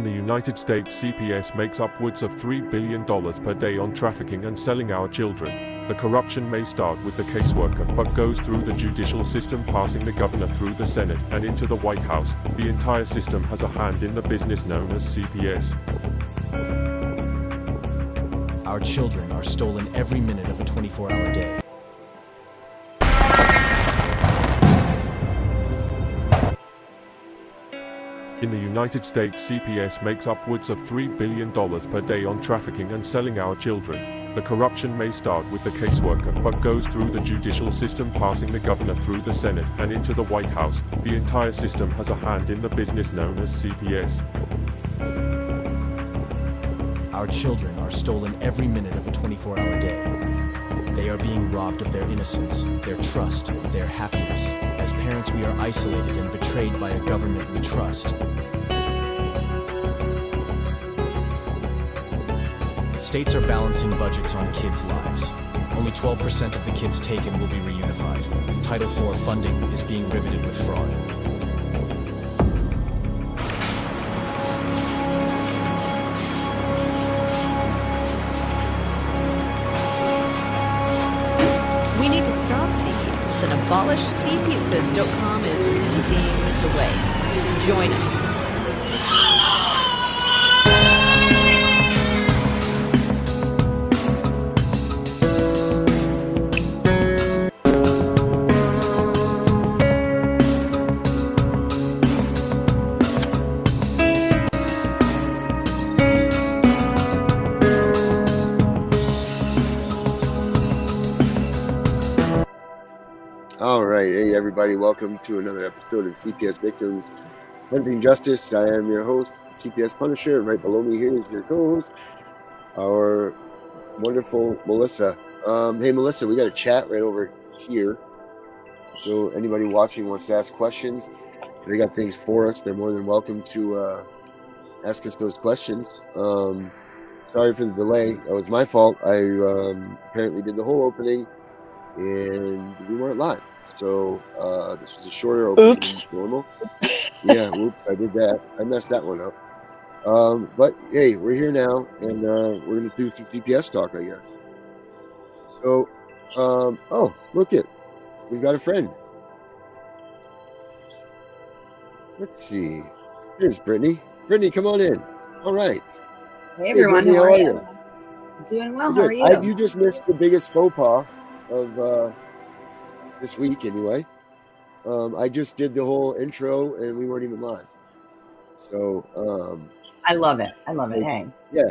In the United States, CPS makes upwards of $3 billion per day on trafficking and selling our children. The corruption may start with the caseworker, but goes through the judicial system, passing the governor through the Senate and into the White House. The entire system has a hand in the business known as CPS. Our children are stolen every minute of a 24-hour day. In the United States, CPS makes upwards of $3 billion per day on trafficking and selling our children. The corruption may start with the caseworker, but goes through the judicial system, passing the governor through the Senate and into the White House. The entire system has a hand in the business known as CPS. Our children are stolen every minute of a 24-hour day. They are being robbed of their innocence, their trust, their happiness. As parents, we are isolated and betrayed by a government we trust. States are balancing budgets on kids' lives. Only 12% of the kids taken will be reunified. Title IV funding is being riveted with fraud. We need to stop CPS and abolish CPS.com is leading the way. Join us. All right. Hey, everybody. Welcome to another episode of CPS Victims Hunting Justice. I am your host, CPS Punisher. Right below me here is your co-host, our wonderful Melissa. Hey, Melissa, we got a chat right over here. So anybody watching wants to ask questions, if they got things for us, they're more than welcome to ask us those questions. Sorry for the delay. That was my fault. I apparently did the whole opening and we weren't live. So this was a shorter opening than normal. Yeah, whoops, I did that. I messed that one up. But hey, we're here now, and we're going to do some CPS talk, I guess. So, oh, look it. We've got a friend. Let's see. Here's Brittany. Brittany, come on in. All right. Hey, everyone. Brittany, how are you? Doing well. How are you? You just missed the biggest faux pas of this week anyway. I just did the whole intro and we weren't even live. So I love it. I love it. Hey. Yeah.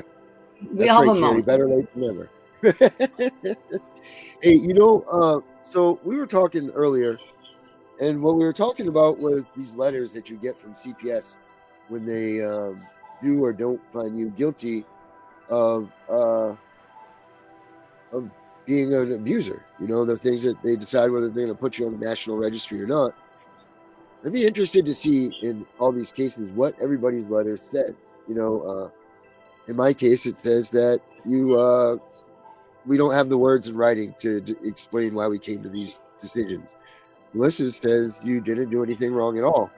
We all have a Carrie. moment. Better late than never. Hey, so we were talking earlier, and what we were talking about was these letters that you get from CPS when they do or don't find you guilty of being an abuser. The things that they decide whether they're going to put you on the national registry or not. I'd be interested to see in all these cases what everybody's letter said. In my case, it says that we don't have the words in writing to explain why we came to these decisions. Melissa says you didn't do anything wrong at all.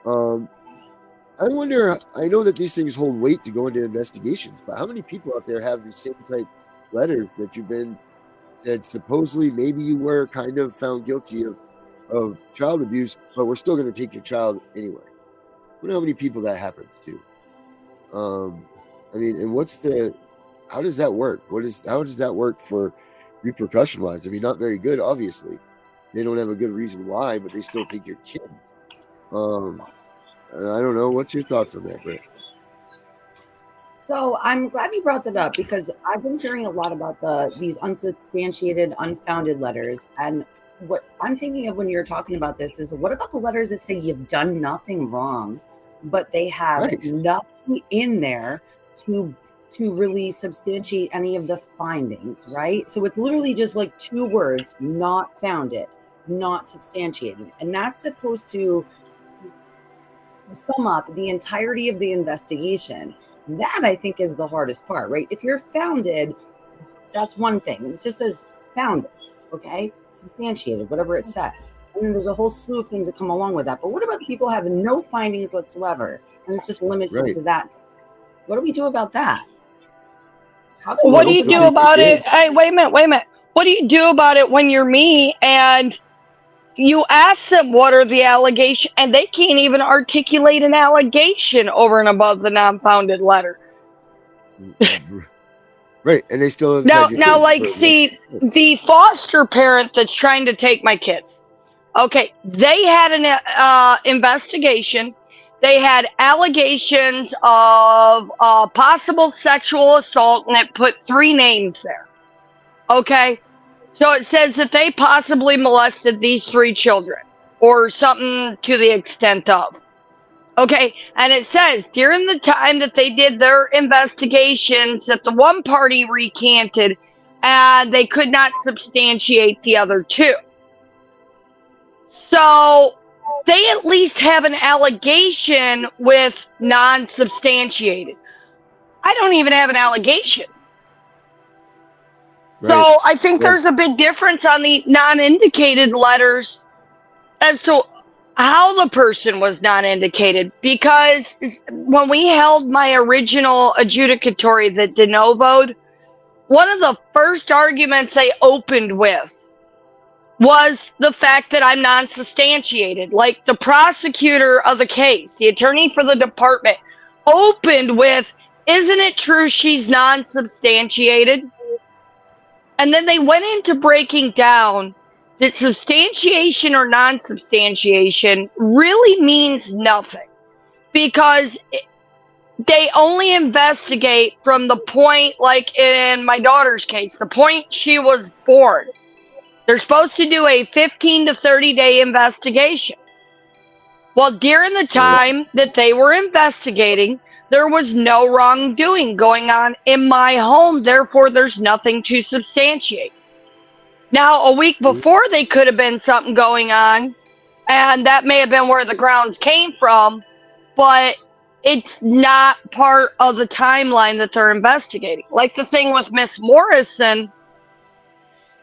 I wonder, I know that these things hold weight to go into investigations, but how many people out there have the same type letters that you've been said supposedly maybe you were kind of found guilty of child abuse, but we're still going to take your child anyway? I wonder how many people that happens to. And how does that work? How does that work for repercussion wise? Not very good, obviously. They don't have a good reason why, but they still take your kids. I don't know. What's your thoughts on that, Britt? So I'm glad you brought that up because I've been hearing a lot about these unsubstantiated, unfounded letters. And what I'm thinking of when you're talking about this is, what about the letters that say you've done nothing wrong, but they have nothing in there to really substantiate any of the findings, right? So it's literally just like two words: not founded, not substantiated. And that's supposed to sum up the entirety of the investigation. That, I think, is the hardest part, right? If you're founded, that's one thing. It just says founded, okay? Substantiated, whatever it says. And then there's a whole slew of things that come along with that. But what about the people having no findings whatsoever, and it's just limited to that? What do we do about that? What do you do about it? Hey, wait a minute. What do you do about it when you're me and you ask them what are the allegations, and they can't even articulate an allegation over and above the non-founded letter? Right, and they still have now like, see, the foster parent that's trying to take my kids. Okay, they had an investigation. They had allegations of possible sexual assault, and it put 3 names there. Okay, so it says that they possibly molested these 3 children, or something to the extent of. Okay, and it says during the time that they did their investigations that the one party recanted, and they could not substantiate the other 2. So they at least have an allegation with non-substantiated. I don't even have an allegation. Right. So I think there's a big difference on the non-indicated letters as to how the person was non-indicated, because when we held my original adjudicatory that de novoed, one of the first arguments they opened with was the fact that I'm non-substantiated. Like, the prosecutor of the case, the attorney for the department, opened with, isn't it true she's non-substantiated? And then they went into breaking down that substantiation or non-substantiation really means nothing, because they only investigate from the point, like in my daughter's case, the point she was born. They're supposed to do a 15 to 30 day investigation. Well, during the time that they were investigating, there was no wrongdoing going on in my home. Therefore, there's nothing to substantiate. Now, a week before, they could have been something going on, and that may have been where the grounds came from, but it's not part of the timeline that they're investigating. Like the thing with Miss Morrison,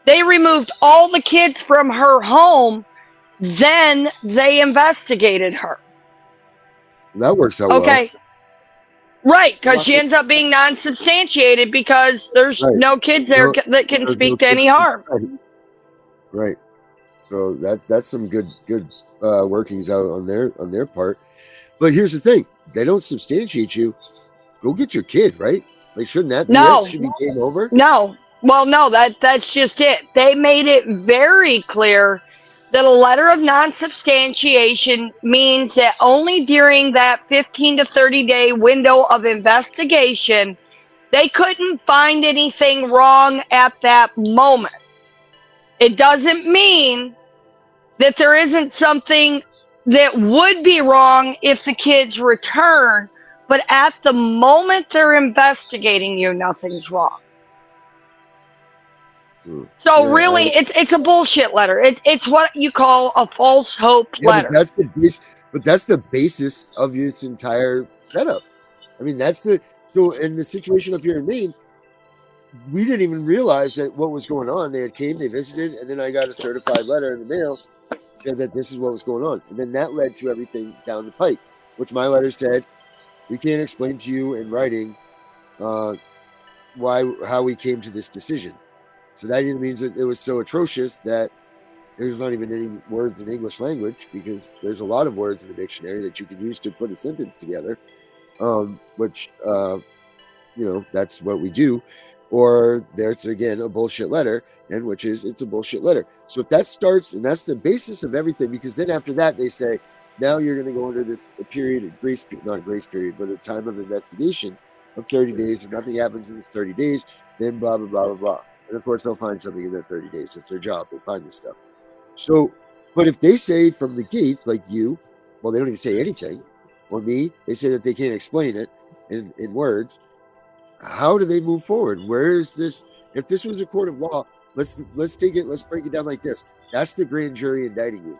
they removed all the kids from her home, then they investigated her. That works out well. Okay. Right, because she ends up being non-substantiated because there's no kids there that can speak to any harm. Right. So that's some good workings out on their part. But here's the thing: they don't substantiate you. Go get your kid, right? Like, shouldn't that be it? Should be game over? No. Well, no, that's just it. They made it very clear that a letter of non-substantiation means that only during that 15 to 30 day window of investigation, they couldn't find anything wrong at that moment. It doesn't mean that there isn't something that would be wrong if the kids return, but at the moment they're investigating you, nothing's wrong. So really, it's a bullshit letter. It's what you call a false hope letter. But that's the basis of this entire setup. I mean, so in the situation up here in Maine, we didn't even realize that what was going on. They visited, and then I got a certified letter in the mail said that this is what was going on, and then that led to everything down the pike, which my letter said, we can't explain to you in writing how we came to this decision. So that either means that it was so atrocious that there's not even any words in English language, because there's a lot of words in the dictionary that you could use to put a sentence together, which, that's what we do. Or there's, again, a bullshit letter, and which is, it's a bullshit letter. So if that starts, and that's the basis of everything, because then after that, they say, now you're going to go under this not a grace period, but a time of investigation of 30 days. If nothing happens in this 30 days, then blah, blah, blah, blah, blah. And of course, they'll find something in that 30 days. It's their job. They find this stuff. So, but if they say from the gates, like you, well, they don't even say anything, or me, they say that they can't explain it in words, how do they move forward? Where is this? If this was a court of law, let's break it down like this. That's the grand jury indicting you.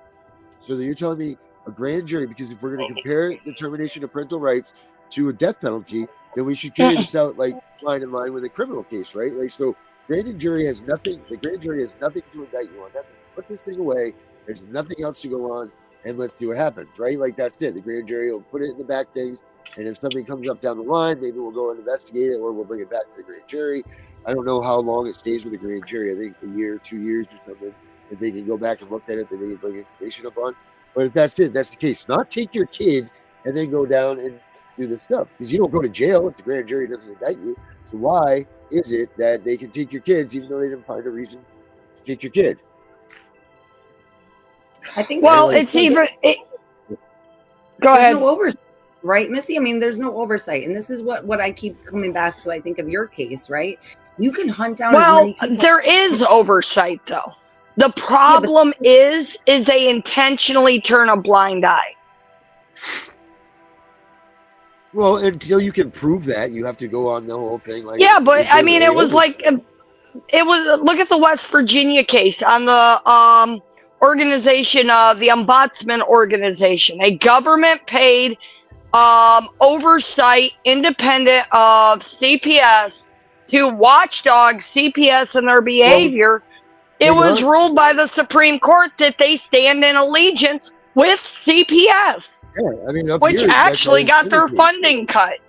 So that you're telling me a grand jury, because if we're going to compare the termination of parental rights to a death penalty, then we should carry this out like line in line with a criminal case, right? Like, so the grand jury has nothing to indict you on. That means put this thing away There's nothing else to go on, and let's see what happens, right? Like that's it. The grand jury will put it in the back things, and if something comes up down the line, maybe we'll go and investigate it, or we'll bring it back to the grand jury. I don't know how long it stays with the grand jury. I think a year, 2 years or something. If they can go back and look at it, then they can bring information up on. But if that's it, that's the case. Not take your kid and then go down and do this stuff, because you don't go to jail if the grand jury doesn't indict you. So why is it that they can take your kids even though they didn't find a reason to take your kid? I think Well, it's even. Go ahead. No oversight, right, Missy? I mean, there's no oversight, and this is what I keep coming back to. I think of your case, right? You can hunt down. Well, as many people. there is oversight, though. The problem is they intentionally turn a blind eye. Well, until you can prove that, you have to go on the whole thing. Like, yeah, but I mean, it was like, it was. Look at the West Virginia case on the organization, the Ombudsman organization, a government-paid oversight, independent of CPS, to watchdog CPS and their behavior. It was ruled by the Supreme Court that they stand in allegiance with CPS, I mean, which actually got their funding cut.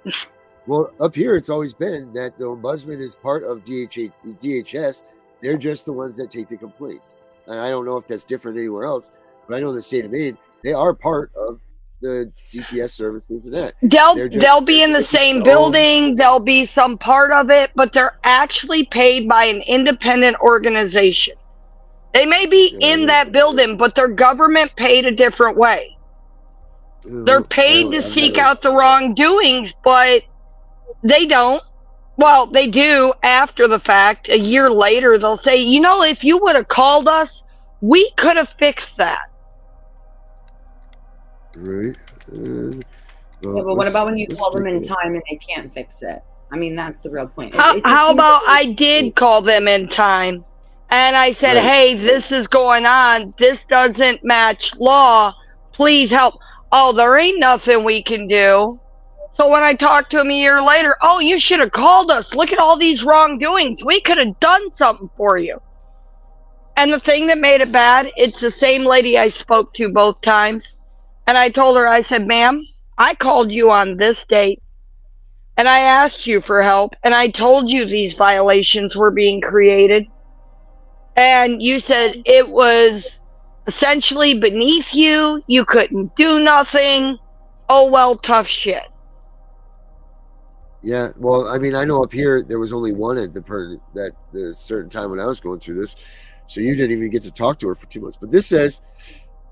Well, up here, it's always been that the ombudsman is part of DHS. They're just the ones that take the complaints. And I don't know if that's different anywhere else, but I know in the state of Maine, they are part of the CPS services and that. They'll be in the same building. They'll be some part of it, but they're actually paid by an independent organization. They may be in that building, but they're government paid a different way. They're paid to seek out the wrongdoings, but they don't. Well, they do after the fact. A year later, they'll say, you know, if you would have called us, we could have fixed that. Right. Yeah, but what about when you call them in time and they can't fix it? I mean, that's the real point. How about I did call them in time, and I said, hey, this is going on. This doesn't match law. Please help. Oh, there ain't nothing we can do. So when I talked to him a year later, oh, you should have called us. Look at all these wrongdoings. We could have done something for you. And the thing that made it bad, it's the same lady I spoke to both times. And I told her, I said, ma'am, I called you on this date. And I asked you for help. And I told you these violations were being created. And you said it was essentially beneath you. You couldn't do nothing. Oh, well, tough shit. Yeah, well, I mean, I know up here there was only one at the certain time when I was going through this. So you didn't even get to talk to her for 2 months. But this says,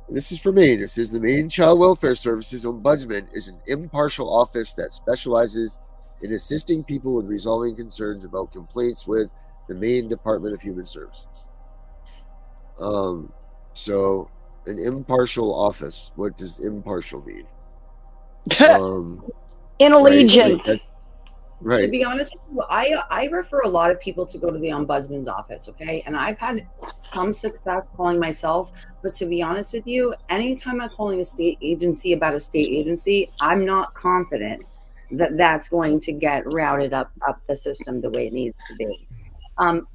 this is for Maine. It says the Maine Child Welfare Services Ombudsman is an impartial office that specializes in assisting people with resolving concerns about complaints with the Maine Department of Human Services. So an impartial office. What does impartial mean? In allegiance. Right. To be honest with you, I refer a lot of people to go to the ombudsman's office, okay? And I've had some success calling myself, but to be honest with you, anytime I'm calling a state agency about a state agency, I'm not confident that that's going to get routed up the system the way it needs to be.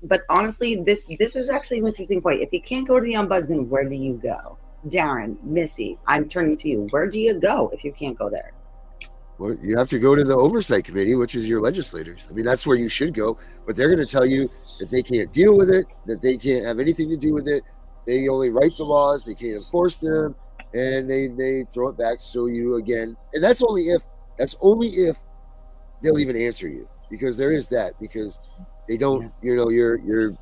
But honestly, this is actually an interesting point. If you can't go to the ombudsman, where do you go? Darren, Missy, I'm turning to you. Where do you go if you can't go there? Well, you have to go to the oversight committee, which is your legislators. I mean, that's where you should go, but they're going to tell you that they can't deal with it, that they can't have anything to do with it. They only write the laws, they can't enforce them, and they throw it back. So you again, and that's only if they'll even answer you, because there is that, because they don't, you know, you're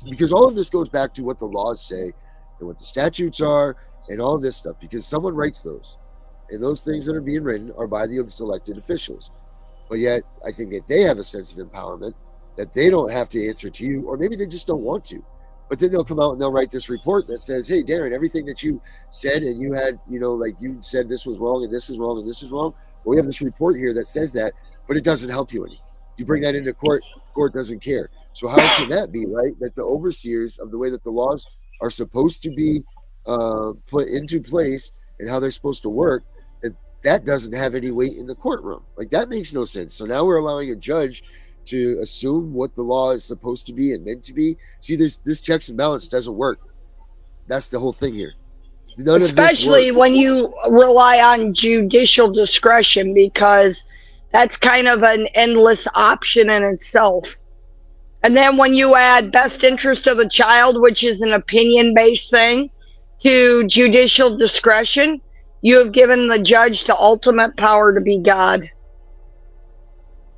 because all of this goes back to what the laws say and what the statutes are and all of this stuff, because someone writes those. And those things that are being written are by the elected officials. But yet, I think that they have a sense of empowerment, that they don't have to answer to you, or maybe they just don't want to. But then they'll come out and they'll write this report that says, hey, Darren, everything that you said, and you had, you know, like you said this was wrong, and this is wrong, and this is wrong. Well, we have this report here that says that, but it doesn't help you any. You bring that into court, court doesn't care. So how can that be, right? That the overseers of the way that the laws are supposed to be put into place and how they're supposed to work, that doesn't have any weight in the courtroom. Like, that makes no sense. So now we're allowing a judge to assume what the law is supposed to be and meant to be. See, this checks and balance doesn't work. That's the whole thing here. None of this Especially works. when you rely on judicial discretion, because that's kind of an endless option in itself. And then when you add best interest of the child, which is an opinion-based thing, to judicial discretion, you have given the judge the ultimate power to be God.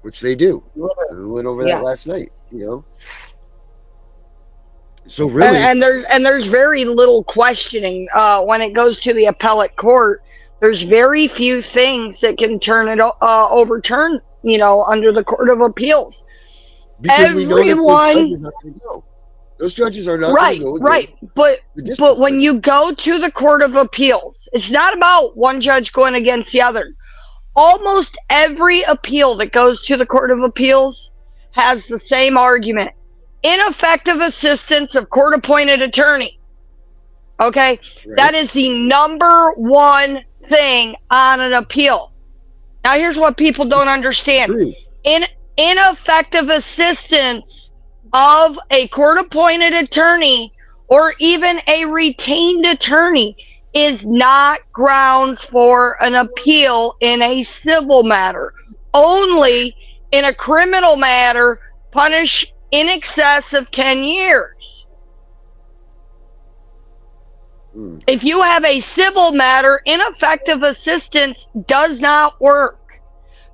Which they do. We went over that last night, you know. So really, and there's very little questioning when it goes to the appellate court. There's very few things that can overturn, under the Court of Appeals. because we know that those judges are not going to go. Right. But when you go to the Court of Appeals, it's not about one judge going against the other. Almost every appeal that goes to the Court of Appeals has the same argument. Ineffective assistance of court-appointed attorney. Okay? Right. That is the number one thing on an appeal. Now, here's what people don't understand. Ineffective assistance of a court-appointed attorney or even a retained attorney is not grounds for an appeal in a civil matter. Only in a criminal matter, punish in excess of 10 years. If you have a civil matter, ineffective assistance does not work.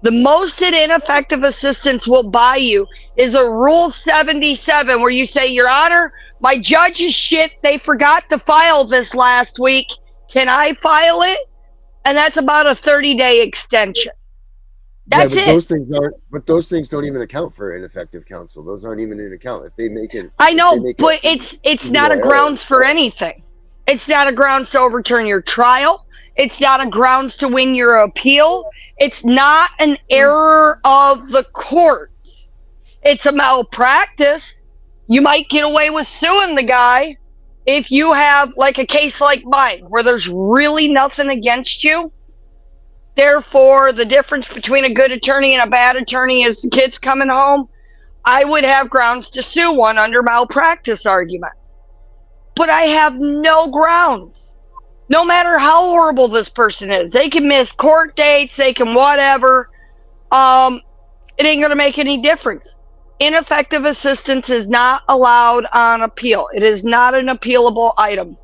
The most that ineffective assistance will buy you is a Rule 77 where you say, Your Honor, my judge is shit. They forgot to file this last week. Can I file it? And that's about a 30-day extension. That's it. Those things don't even account for ineffective counsel. Those aren't even in account. If they make it, I know, but it's not a grounds for anything. It's not a grounds to overturn your trial. It's not a grounds to win your appeal. It's not an error of the court. It's a malpractice. You might get away with suing the guy if you have like a case like mine where there's really nothing against you. Therefore, the difference between a good attorney and a bad attorney is the kid's coming home. I would have grounds to sue one under malpractice arguments. But I have no grounds. No matter how horrible this person is. They can miss court dates. They can whatever. It ain't going to make any difference. Ineffective assistance is not allowed on appeal. It is not an appealable item.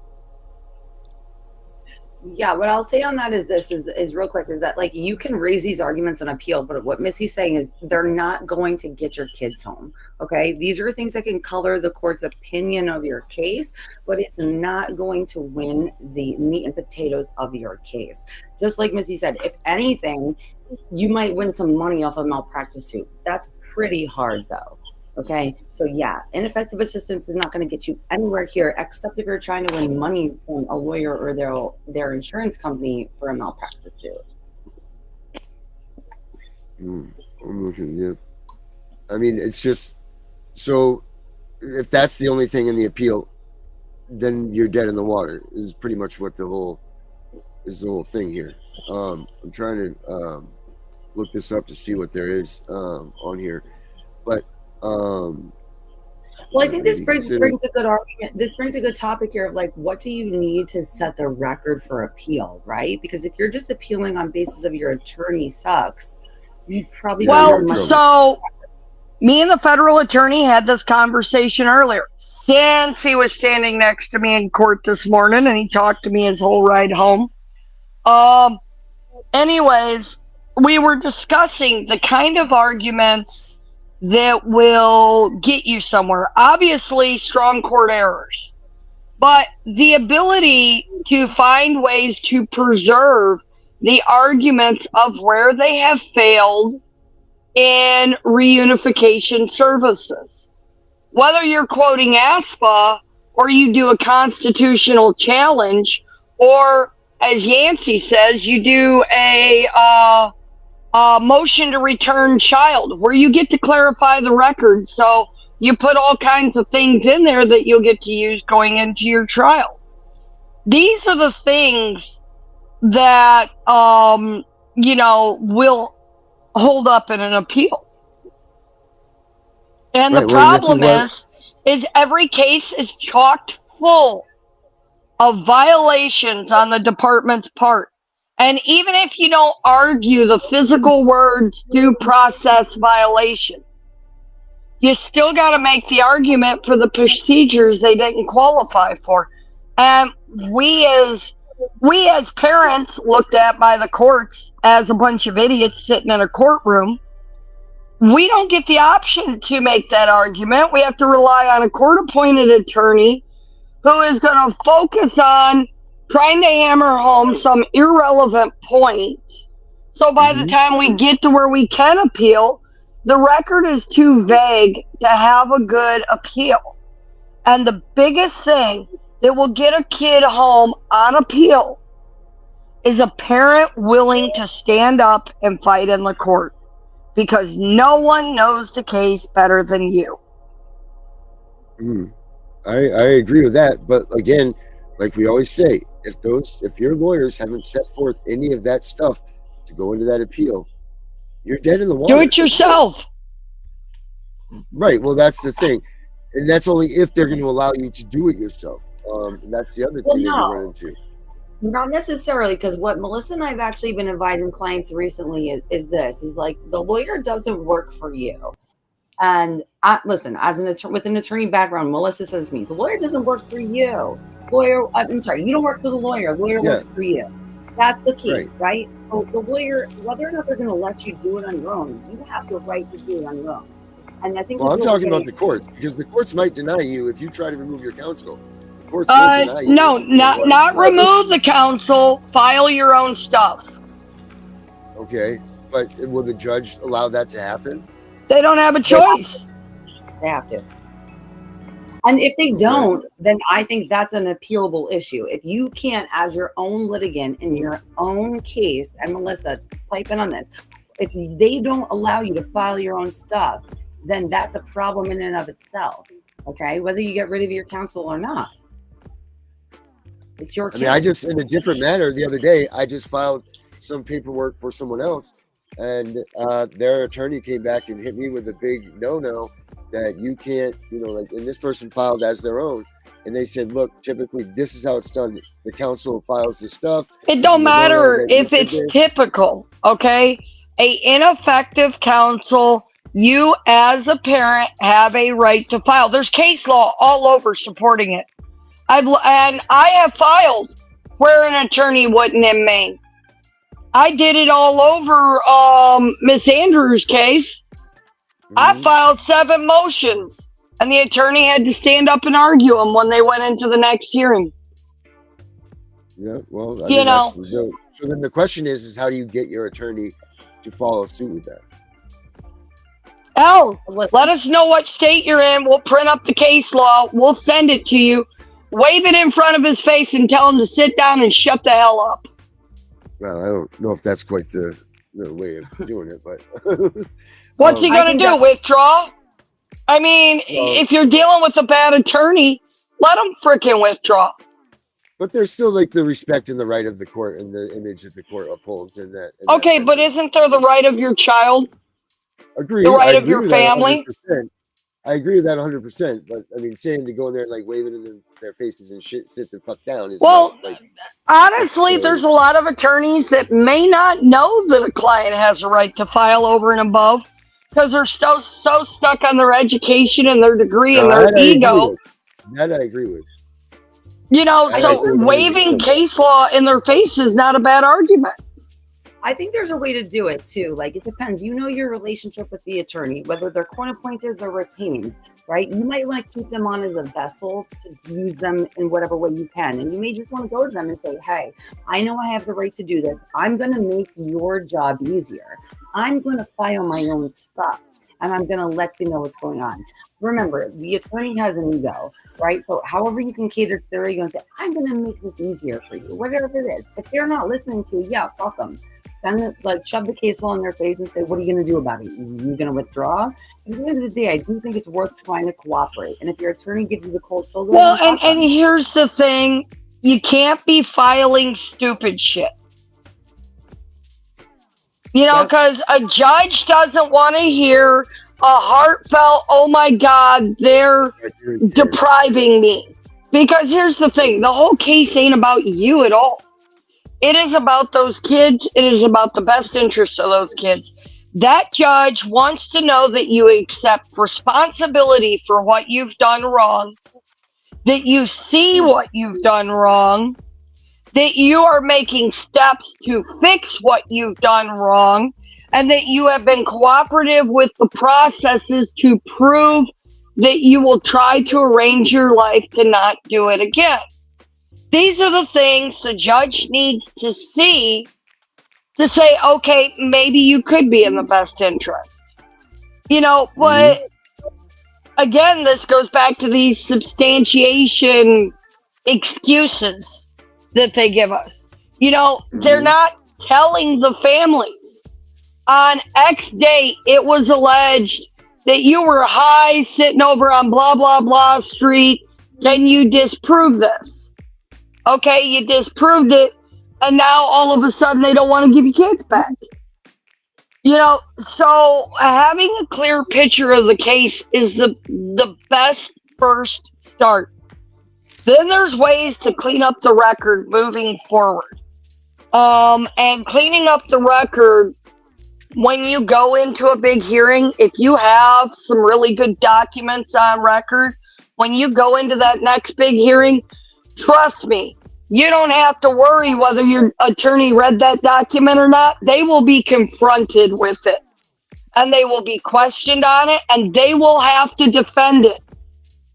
Yeah, what I'll say on that is this is real quick, is that like you can raise these arguments on appeal, but what Missy's saying is they're not going to get your kids home. Okay, these are things that can color the court's opinion of your case, but it's not going to win the meat and potatoes of your case. Just like Missy said, if anything, you might win some money off a malpractice suit. That's pretty hard though. Okay, so yeah, ineffective assistance is not going to get you anywhere here, except if you're trying to win money from a lawyer or their insurance company for a malpractice suit. I'm looking, yeah. I mean, it's just, so if that's the only thing in the appeal, then you're dead in the water, is pretty much what the whole thing here. I'm trying to look this up to see what there is on here, but well, I think this brings a good argument. This brings a good topic here of like, what do you need to set the record for appeal, right? Because if you're just appealing on basis of your attorney sucks, you probably so me and the federal attorney had this conversation earlier. Since he was standing next to me in court this morning, and he talked to me his whole ride home. Anyways, we were discussing the kind of arguments that will get you somewhere. Obviously, strong court errors. But the ability to find ways to preserve the arguments of where they have failed in reunification services. Whether you're quoting ASPA or you do a constitutional challenge, or as Yancey says, you do a motion to return child, where you get to clarify the record. So you put all kinds of things in there that you'll get to use going into your trial. These are the things that, will hold up in an appeal. And the problem is every case is chocked full of violations on the department's part. And even if you don't argue the physical words due process violation, you still got to make the argument for the procedures they didn't qualify for. And we as parents looked at by the courts as a bunch of idiots sitting in a courtroom. We don't get the option to make that argument. We have to rely on a court-appointed attorney who is going to focus on trying to hammer home some irrelevant point. So by the time we get to where we can appeal, the record is too vague to have a good appeal. And the biggest thing that will get a kid home on appeal is a parent willing to stand up and fight in the court, because no one knows the case better than you. I agree with that, but again, like we always say, if your lawyers haven't set forth any of that stuff to go into that appeal, you're dead in the water. Do it yourself. Right. Well, that's the thing, and that's only if they're going to allow you to do it yourself. That's the other thing that you run into. Not necessarily, because what Melissa and I have actually been advising clients recently is like, the lawyer doesn't work for you. And listen, with an attorney background, Melissa says to me, the lawyer doesn't work for you. I'm sorry, you don't work for the lawyer. The lawyer works for you. That's the key, right? So the lawyer, whether or not they're going to let you do it on your own, you have the right to do it on your own. And I think. Well, I'm talking about the courts, because the courts might deny you if you try to remove your counsel. The courts won't deny you. No, not remove the counsel. File your own stuff. Okay, but will the judge allow that to happen? They don't have a choice. They have to. And if they don't, then I think that's an appealable issue. If you can't, as your own litigant in your own case, and Melissa, pipe in on this, if they don't allow you to file your own stuff, then that's a problem in and of itself. Okay, whether you get rid of your counsel or not, it's your case. I just, in a different manner, the other day, I just filed some paperwork for someone else, and their attorney came back and hit me with a big no that you can't, and this person filed as their own, and they said, look, typically this is how it's done. The counsel files the stuff. It don't matter if it's typical, okay? A ineffective counsel, you as a parent have a right to file. There's case law all over supporting it. I have filed where an attorney wouldn't in Maine. I did it all over Miss Andrews' case. I filed 7 motions, and the attorney had to stand up and argue them when they went into the next hearing. Yeah, well, so then the question is how do you get your attorney to follow suit with that? Let us know what state you're in. We'll print up the case law. We'll send it to you. Wave it in front of his face and tell him to sit down and shut the hell up. Well, I don't know if that's quite the way of doing it, but what's he going to do? Withdraw? I mean, if you're dealing with a bad attorney, let him freaking withdraw. But there's still like the respect and the right of the court and the image that the court upholds in that. Okay, but isn't there the right of your child? Agreed. The right of your family? I agree with that 100%. But I mean, saying to go in there and like wave it in their faces and sit the fuck down is honestly, there's a lot of attorneys that may not know that a client has a right to file over and above because they're so stuck on their education and their degree and their ego. That I agree with. So waving case law in their face is not a bad argument. I think there's a way to do it too. Like, it depends. Your relationship with the attorney, whether they're court appointed or retained, right? You might want to keep them on as a vessel to use them in whatever way you can. And you may just want to go to them and say, hey, I know I have the right to do this. I'm going to make your job easier. I'm going to file my own stuff, and I'm going to let you know what's going on. Remember, the attorney has an ego, right? So however you can cater to their ego and say, I'm going to make this easier for you, whatever it is. If they're not listening to you, fuck them. Shove the case law in their face and say, what are you going to do about it? You're going to withdraw? At the end of the day, I do think it's worth trying to cooperate. And if your attorney gives you the cold shoulder... Well, and here's the thing. You can't be filing stupid shit. Because a judge doesn't want to hear a heartfelt, oh my God, they're depriving me. Because here's the thing, the whole case ain't about you at all. It is about those kids. It is about the best interest of those kids. That judge wants to know that you accept responsibility for what you've done wrong, that you see what you've done wrong, that you are making steps to fix what you've done wrong, and that you have been cooperative with the processes to prove that you will try to arrange your life to not do it again. These are the things the judge needs to see to say, okay, maybe you could be in the best interest. But again, this goes back to these substantiation excuses that they give us. They're not telling the families on X date it was alleged that you were high sitting over on blah, blah, blah street. Can you disprove this? Okay, you disproved it, and now all of a sudden they don't want to give you kids back. So having a clear picture of the case is the best first start. Then there's ways to clean up the record moving forward. And cleaning up the record, when you go into a big hearing, if you have some really good documents on record, when you go into that next big hearing, trust me, you don't have to worry whether your attorney read that document or not. They will be confronted with it, and they will be questioned on it, and they will have to defend it,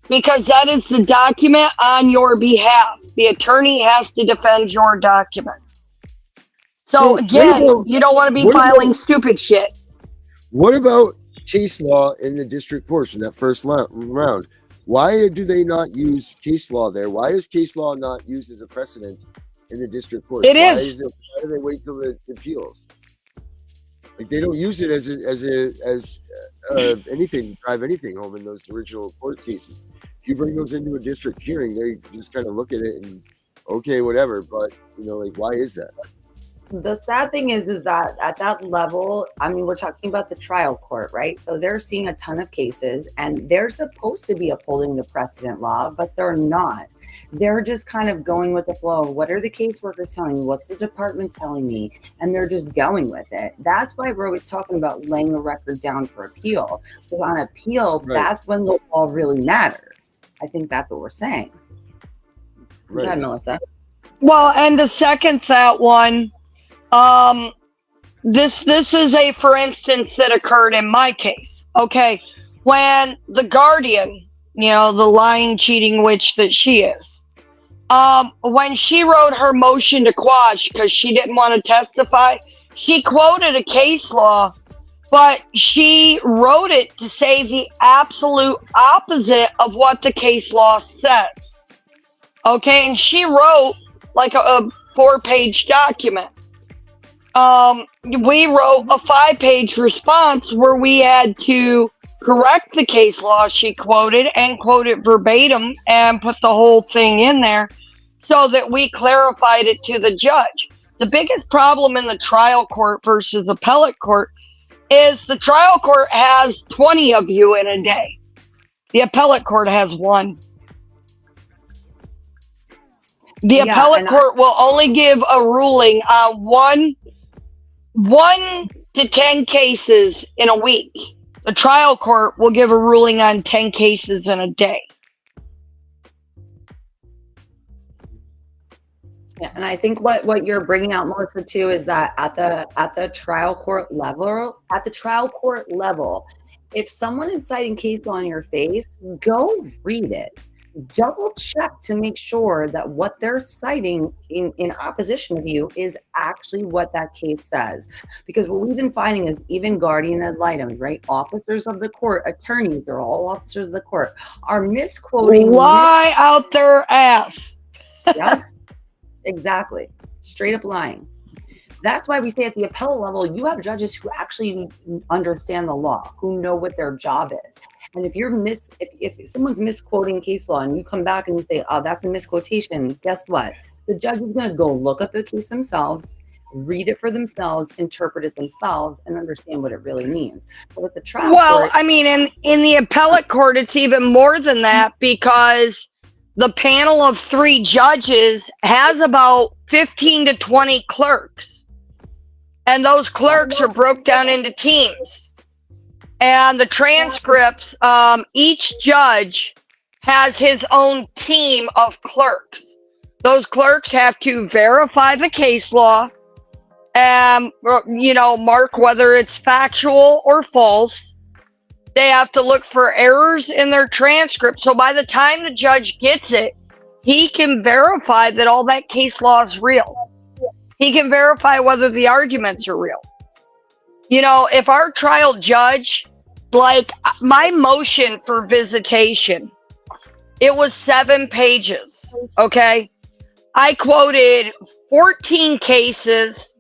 because that is the document on your behalf. The attorney has to defend your document. So again, you don't want to be filing stupid shit. What about case law in the district courts in that first round? Why do they not use case law there? Why is case law not used as a precedent in the district courts? Why do they wait till the appeals? Like, they don't use it as anything, drive anything home in those original court cases. If you bring those into a district hearing, they just kind of look at it and okay, whatever. But why is that? The sad thing is that at that level, I mean, we're talking about the trial court, right? So they're seeing a ton of cases, and they're supposed to be upholding the precedent law, but they're not. They're just kind of going with the flow. What are the caseworkers telling me? What's the department telling me? And they're just going with it. That's why we're always talking about laying a record down for appeal. Because on appeal, that's when the law really matters. I think that's what we're saying. Right. Go ahead, Melissa. Well, and to second that one, this is a for instance that occurred in my case. Okay, when the guardian, the lying, cheating witch that she is, when she wrote her motion to quash because she didn't want to testify, she quoted a case law, but she wrote it to say the absolute opposite of what the case law says. Okay, and she wrote like a 4-page document. We wrote a 5-page response where we had to correct the case law she quoted and quote it verbatim and put the whole thing in there so that we clarified it to the judge. The biggest problem in the trial court versus appellate court is the trial court has 20 of you in a day. The appellate court has 1. The appellate court will only give a ruling on 1 to 10 cases in a week. The trial court will give a ruling on 10 cases in a day. Yeah, and I think what you're bringing out, Melissa, too, is that at the trial court level, if someone is citing case law in your face, go read it. Double check to make sure that what they're citing in opposition of you is actually what that case says. Because what we've been finding is even guardian ad litem, right? Officers of the court, attorneys, they're all officers of the court, are misquoting. Lie out their ass. Yeah, exactly. Straight up lying. That's why we say at the appellate level, you have judges who actually understand the law, who know what their job is. And if if someone's misquoting case law and you come back and you say, oh, that's a misquotation, guess what? The judge is going to go look up the case themselves, read it for themselves, interpret it themselves, and understand what it really means. But with the trial court, I mean, in the appellate court, it's even more than that, because the panel of 3 judges has about 15 to 20 clerks. And those clerks are broke down into teams. And the transcripts, each judge has his own team of clerks. Those clerks have to verify the case law and, mark whether it's factual or false. They have to look for errors in their transcript. So by the time the judge gets it, he can verify that all that case law is real. He can verify whether the arguments are real. If our trial judge, like my motion for visitation, it was 7 pages, okay? I quoted 14 cases,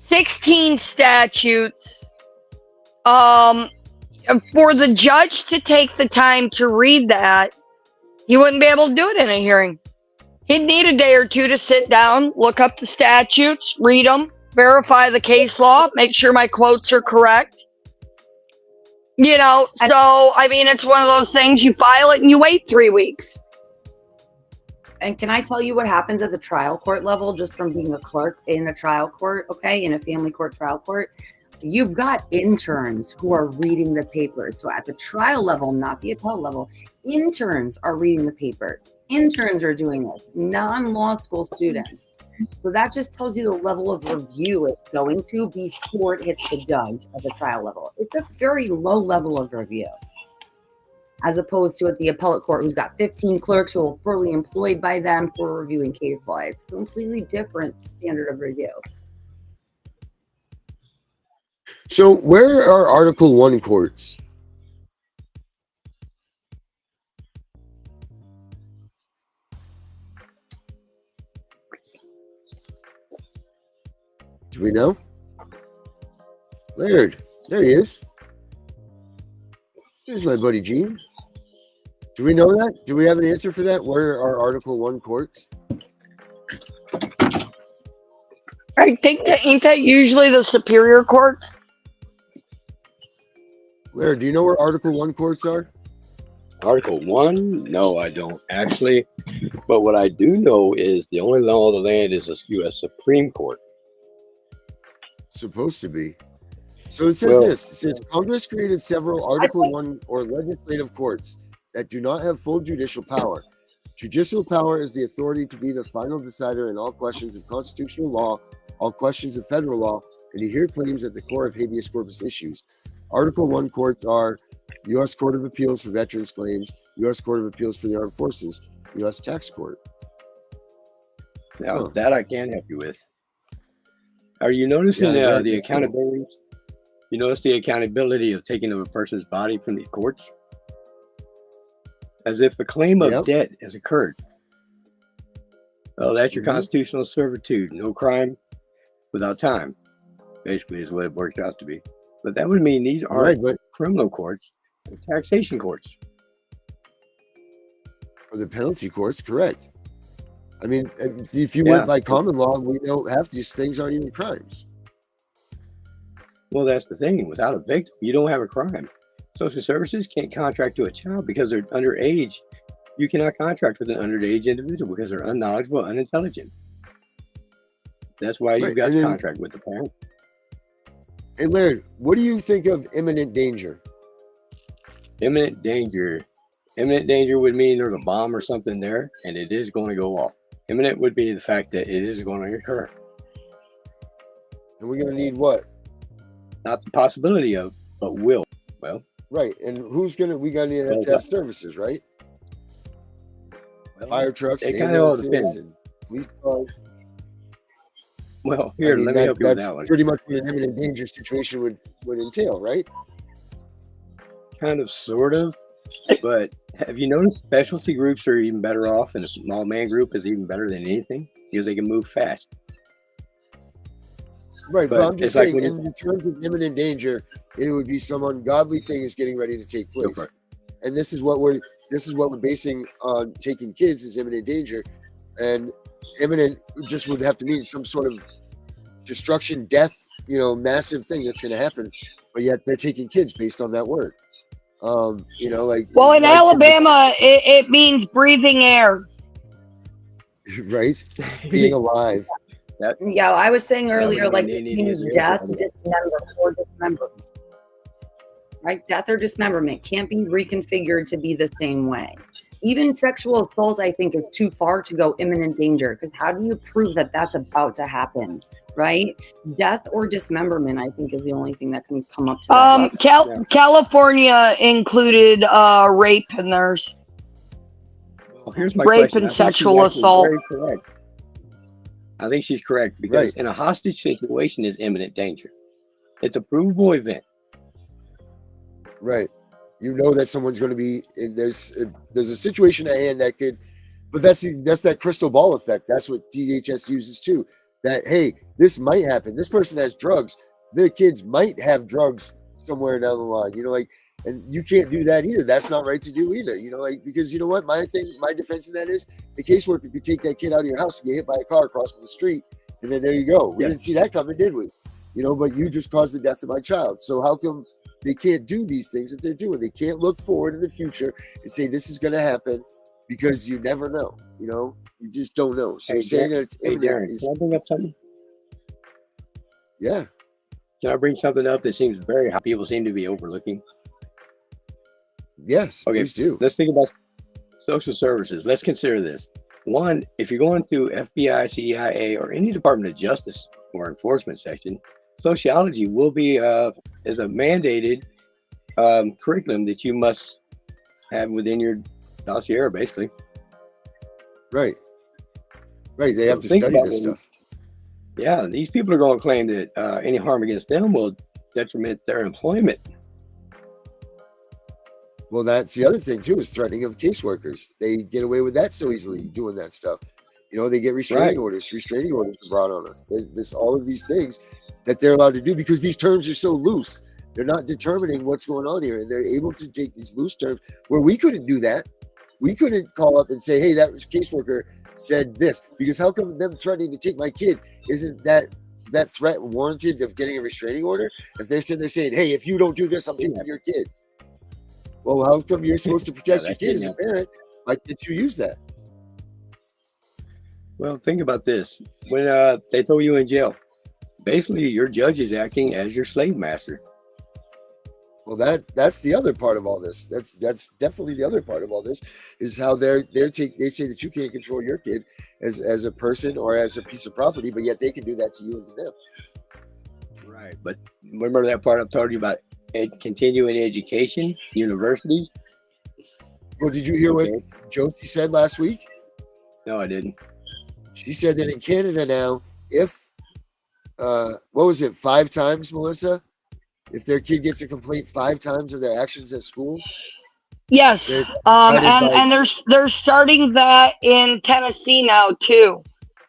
16 statutes. For the judge to take the time to read that, he wouldn't be able to do it in a hearing. He'd need a day or two to sit down, look up the statutes, read them, verify the case law, make sure my quotes are correct. It's one of those things, you file it and you wait 3 weeks. And can I tell you what happens at the trial court level, just from being a clerk in a trial court, okay, in a family court trial court? You've got interns who are reading the papers. So at the trial level, not the appellate level, interns are reading the papers. Interns are doing this, non-law school students. So that just tells you the level of review it's going to before it hits the judge at the trial level. It's a very low level of review, as opposed to at the appellate court, who's got 15 clerks who are fully employed by them for reviewing case law. It's a completely different standard of review. So where are Article 1 courts? Do we know? Laird, there he is. Here's my buddy Gene. Do we know that? Do we have an answer for that? Where are Article 1 courts? I think ain't that usually the superior courts? Laird, do you know where Article 1 courts are? Article 1? No, I don't actually. But what I do know is the only law of the land is the U.S. Supreme Court. Supposed to be. So it says this. It says Congress created several Article 1 or legislative courts that do not have full judicial power. Judicial power is the authority to be the final decider in all questions of constitutional law, all questions of federal law, and to hear claims at the core of habeas corpus issues. Article 1 courts are the U.S. Court of Appeals for Veterans Claims, U.S. Court of Appeals for the Armed Forces, U.S. Tax Court. Now, that I can help you with. Are you noticing the accountability? You notice the accountability of taking of a person's body from the courts? As if a claim of debt has occurred. Oh, that's your constitutional servitude. No crime without time, basically, is what it works out to be. But that would mean these aren't criminal courts, they're taxation courts. Or the penalty courts, correct. I mean, if you went by common law, we know half these things aren't even crimes. Well, that's the thing. Without a victim, you don't have a crime. Social services can't contract to a child because they're underage. You cannot contract with an underage individual because they're unknowledgeable, unintelligent. That's why you've got to contract with the parent. Hey, Laird, what do you think of imminent danger? Imminent danger. Imminent danger would mean there's a bomb or something there, and it is going to go off. Imminent would be the fact that it is going to occur. And we're going to need what? Not the possibility of, but will. Well, right. And we got to have services, right? Well, fire trucks, it kind of all depends. And police cars. Well, here, let me help you with that one. Pretty much what an imminent danger situation would entail, right? Kind of, sort of. But have you noticed specialty groups are even better off, and a small man group is even better than anything because they can move fast. Right, but I'm just saying, in terms of imminent danger, it would be some ungodly thing is getting ready to take place, and this is what we're basing on taking kids as imminent danger, and imminent just would have to mean some sort of destruction, death, massive thing that's going to happen, but yet they're taking kids based on that word. You know, like Well, in my kids Alabama, it means breathing air. right? Being alive. Yeah, I was saying earlier, would like mean they this need means his death, airplane. dismemberment, or dismemberment. Right? Death or dismemberment can't be reconfigured to be the same way. Even sexual assault, I think, is too far to go imminent danger, because how do you prove that that's about to happen? Right? Death or dismemberment, I think, is the only thing that can come up to that level. Yeah. California included rape in theirs. Well, here's my Rape question. and I think she's sexual actually assault. very correct. I think she's correct because Right. in a hostage situation is imminent danger. It's a provable event. Right. You know that someone's going to be there's a situation at hand that could, but that's that crystal ball effect. That's what DHS uses too. That hey, this might happen. This person has drugs. Their kids might have drugs somewhere down the line. You know, like, and you can't do that either. That's not right to do either. You know, like, because you know what, my defense in that is the caseworker could take that kid out of your house and get hit by a car crossing the street, and then there you go. We didn't see that coming, did we? You know, but you just caused the death of my child. So how come they can't do these things that they're doing? They can't look forward in the future and say this is going to happen, because you never know. You know, you just don't know. So Hey, saying that it's Hey, imminent Darren, is, can I bring up something? yeah, Can I bring something up that seems very how people seem to be overlooking? yes, Okay, please do. let's think about social services. Let's consider this. One, if you're going to FBI, CIA, or any Department of Justice or enforcement section, sociology will be is a mandated curriculum that you must have within your dossier, basically. Right. Right. They have to Think study about this when- stuff. Yeah, these people are going to claim that any harm against them will detriment their employment. Well, that's the other thing too, is threatening of caseworkers. They get away with that so easily, doing that stuff. You know, they get restraining Right. orders. Restraining orders are brought on us. There's all of these things that they're allowed to do because these terms are so loose. They're not determining what's going on here, and they're able to take these loose terms where we couldn't do that. We couldn't call up and say, "Hey, that caseworker said this," because how come them threatening to take my kid isn't that threat warranted of getting a restraining order? If they're sitting there saying, "Hey, if you don't do this, I'm taking your kid." Well, how come you're supposed to protect your that's kid as a kidnapping. parent? Why can't you use that? Well, think about this. When they throw you in jail, basically your judge is acting as your slave master. Well, that's the other part of all this. That's definitely the other part of all this, is how they say that you can't control your kid as a person or as a piece of property, but yet they can do that to you and to them. Right. But remember that part I've told you about continuing education, universities? Well, did you hear Okay. what Josie said last week? No, I didn't. She said that in Canada now, if what was it, 5 times, Melissa? If their kid gets a complaint 5 times of their actions at school, Yes, they're cited by- and they're starting that in Tennessee now too.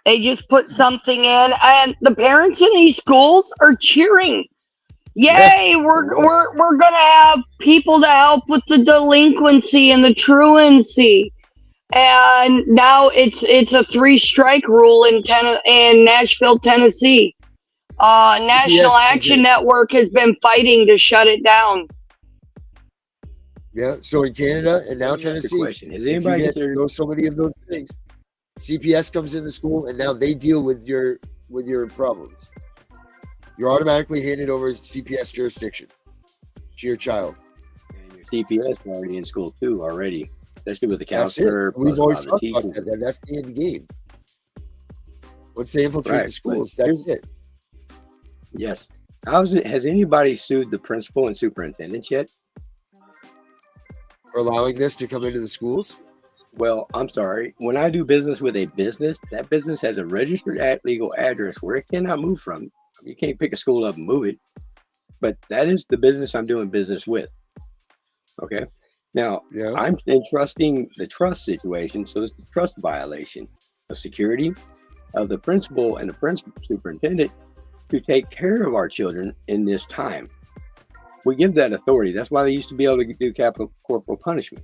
They just put something in, and the parents in these schools are cheering. Yay! We're gonna have people to help with the delinquency and the truancy. And now it's a 3-strike rule in Nashville, Tennessee. National Action Network has been fighting to shut it down. Yeah, so in Canada and now Let me ask you a Tennessee, question. Has if you anybody get considered so many of those things, CPS comes in the school and now they deal with your problems. You're automatically handed over CPS jurisdiction to your child. and your CPS are already in school too already, especially with the That's it. counselor. We've plus always a lot of talked about teachers. that. That's the end game. Once they infiltrate Right, the but schools, that's here's- it. Yes. Has anybody sued the principal and superintendents yet? For allowing this to come into the schools. Well, I'm sorry. When I do business with a business, that business has a registered legal address where it cannot move from. You can't pick a school up and move it. But that is the business I'm doing business with. Okay. Now, Yeah. I'm entrusting the trust situation, so it's the trust violation of security of the principal and the principal superintendent to take care of our children in this time. We give that authority. That's why they used to be able to do capital corporal punishment.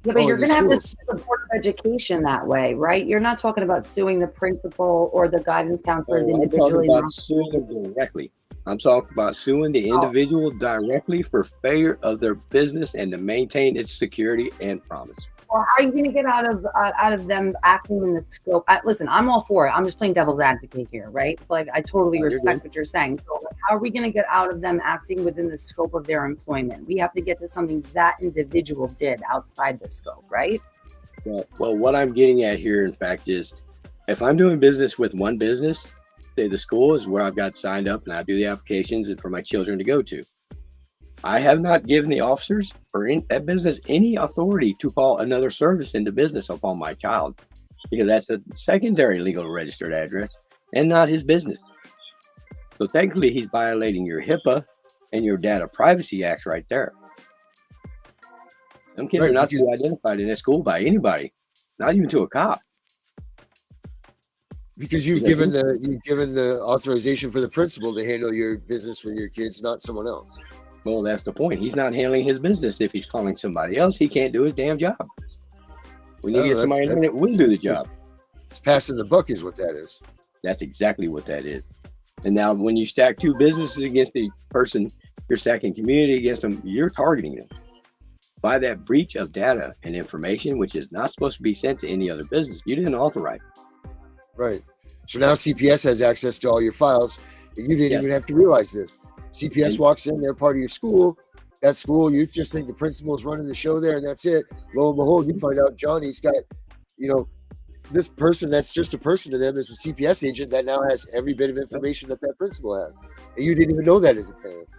Yeah, but Oh, you're in the going to have to schools. sue the Board of Education that way, right? You're not talking about suing the principal or the guidance counselors So I'm talking individually. about suing them directly. I'm talking about suing the individual directly for failure of their business and to maintain its security and promise. Well, how are you going to get out of them acting in the scope? Listen, I'm all for it. I'm just playing devil's advocate here, right? So, like, I totally respect what you're saying. So, like, how are we going to get out of them acting within the scope of their employment? We have to get to something that individual did outside the scope, right? Well, what I'm getting at here, in fact, is if I'm doing business with one business, say the school is where I've got signed up and I do the applications and for my children to go to. I have not given the officers or in that business any authority to call another service into business upon my child, because that's a secondary legal registered address and not his business. So technically he's violating your HIPAA and your Data Privacy Acts right there. Them kids are not to be identified in a school by anybody, not even to a cop. Because you've given the authorization for the principal to handle your business with your kids, not someone else. Well, that's the point. He's not handling his business. If he's calling somebody else, he can't do his damn job. We need to get somebody in that will do the job. It's passing the buck is what that is. That's exactly what that is. And now when you stack two businesses against the person, you're stacking community against them, you're targeting them by that breach of data and information, which is not supposed to be sent to any other business. You didn't authorize. Right. So now CPS has access to all your files, and you didn't even have to realize this. CPS walks in, they're part of your school. That school, you just think the principal is running the show there, and that's it. Lo and behold, you find out Johnny's got, this person that's just a person to them is a CPS agent that now has every bit of information that principal has. And you didn't even know that as a parent.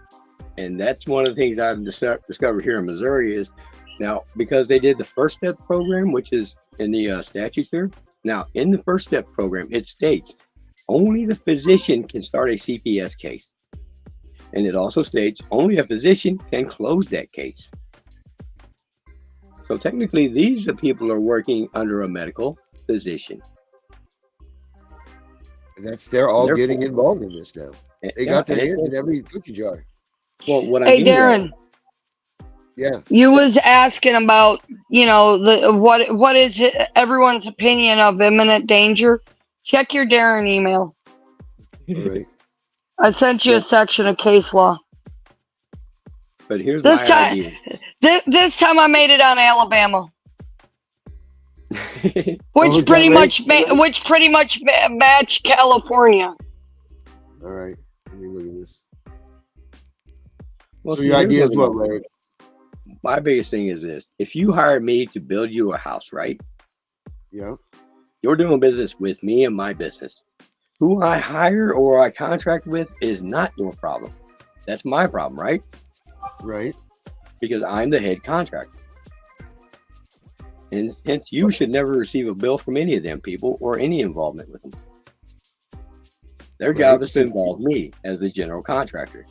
And that's one of the things I've discovered here in Missouri is now, because they did the First Step program, which is in the statutes here. Now, in the First Step program, it states only the physician can start a CPS case. And it also states only a physician can close that case. So technically, these people are working under a medical physician. And they're all getting involved in this now. They got their hands in every cookie jar. Well, what hey, Darren. Yeah. You was asking about, what is everyone's opinion of imminent danger? Check your Darren email. All right. I sent you a section of case law. But here's my idea. This time I made it on Alabama. which pretty much matched California. All right. Let me look at this. Well, so your idea is what, Larry? My biggest thing is this. If you hire me to build you a house, right? Yeah. You're doing business with me and my business. Who I hire or I contract with is not your problem. That's my problem, right? Right. Because I'm the head contractor. And hence you should never receive a bill from any of them people or any involvement with them. Their job is to involve me as the general contractor.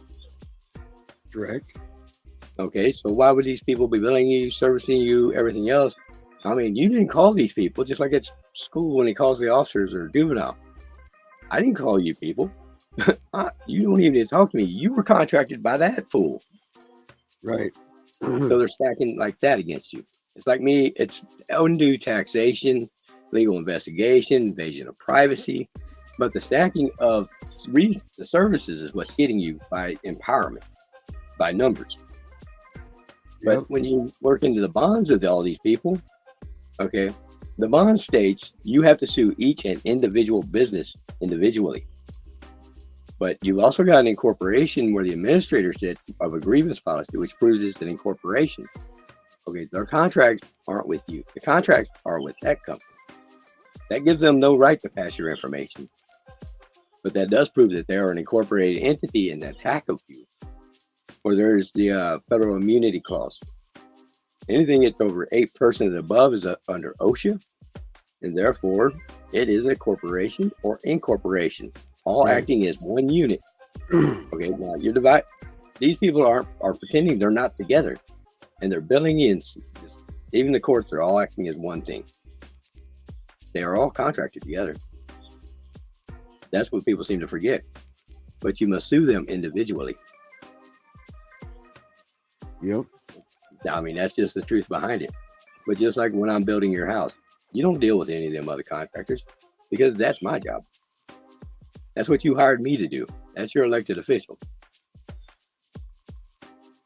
Correct. Okay, so why would these people be billing you, servicing you, everything else? I mean, you didn't call these people, just like at school when he calls the officers or juvenile. I didn't call you people. You don't even need to talk to me. You were contracted by that fool. Right. So they're stacking like that against you. It's like me, it's undue taxation, legal investigation, invasion of privacy. But the stacking of the services is what's hitting you by empowerment, by numbers. But when you work into the bonds of all these people, okay, the bond states you have to sue each and individual business individually. But you've also got an incorporation where the administrator said of a grievance policy, which proves it's an incorporation. Okay, their contracts aren't with you. The contracts are with that company. That gives them no right to pass your information. But that does prove that they're an incorporated entity in the attack of you. Or there's the federal immunity clause. Anything that's over 8% and above is under OSHA, and therefore it is a corporation or incorporation, all acting as one unit. Okay, now you're divided. These people are pretending they're not together, and they're billing in. Even the courts are all acting as one thing. They are all contracted together. That's what people seem to forget. But you must sue them individually. Yep. I mean, that's just the truth behind it. But just like when I'm building your house, you don't deal with any of them other contractors because that's my job. That's what you hired me to do. That's your elected official.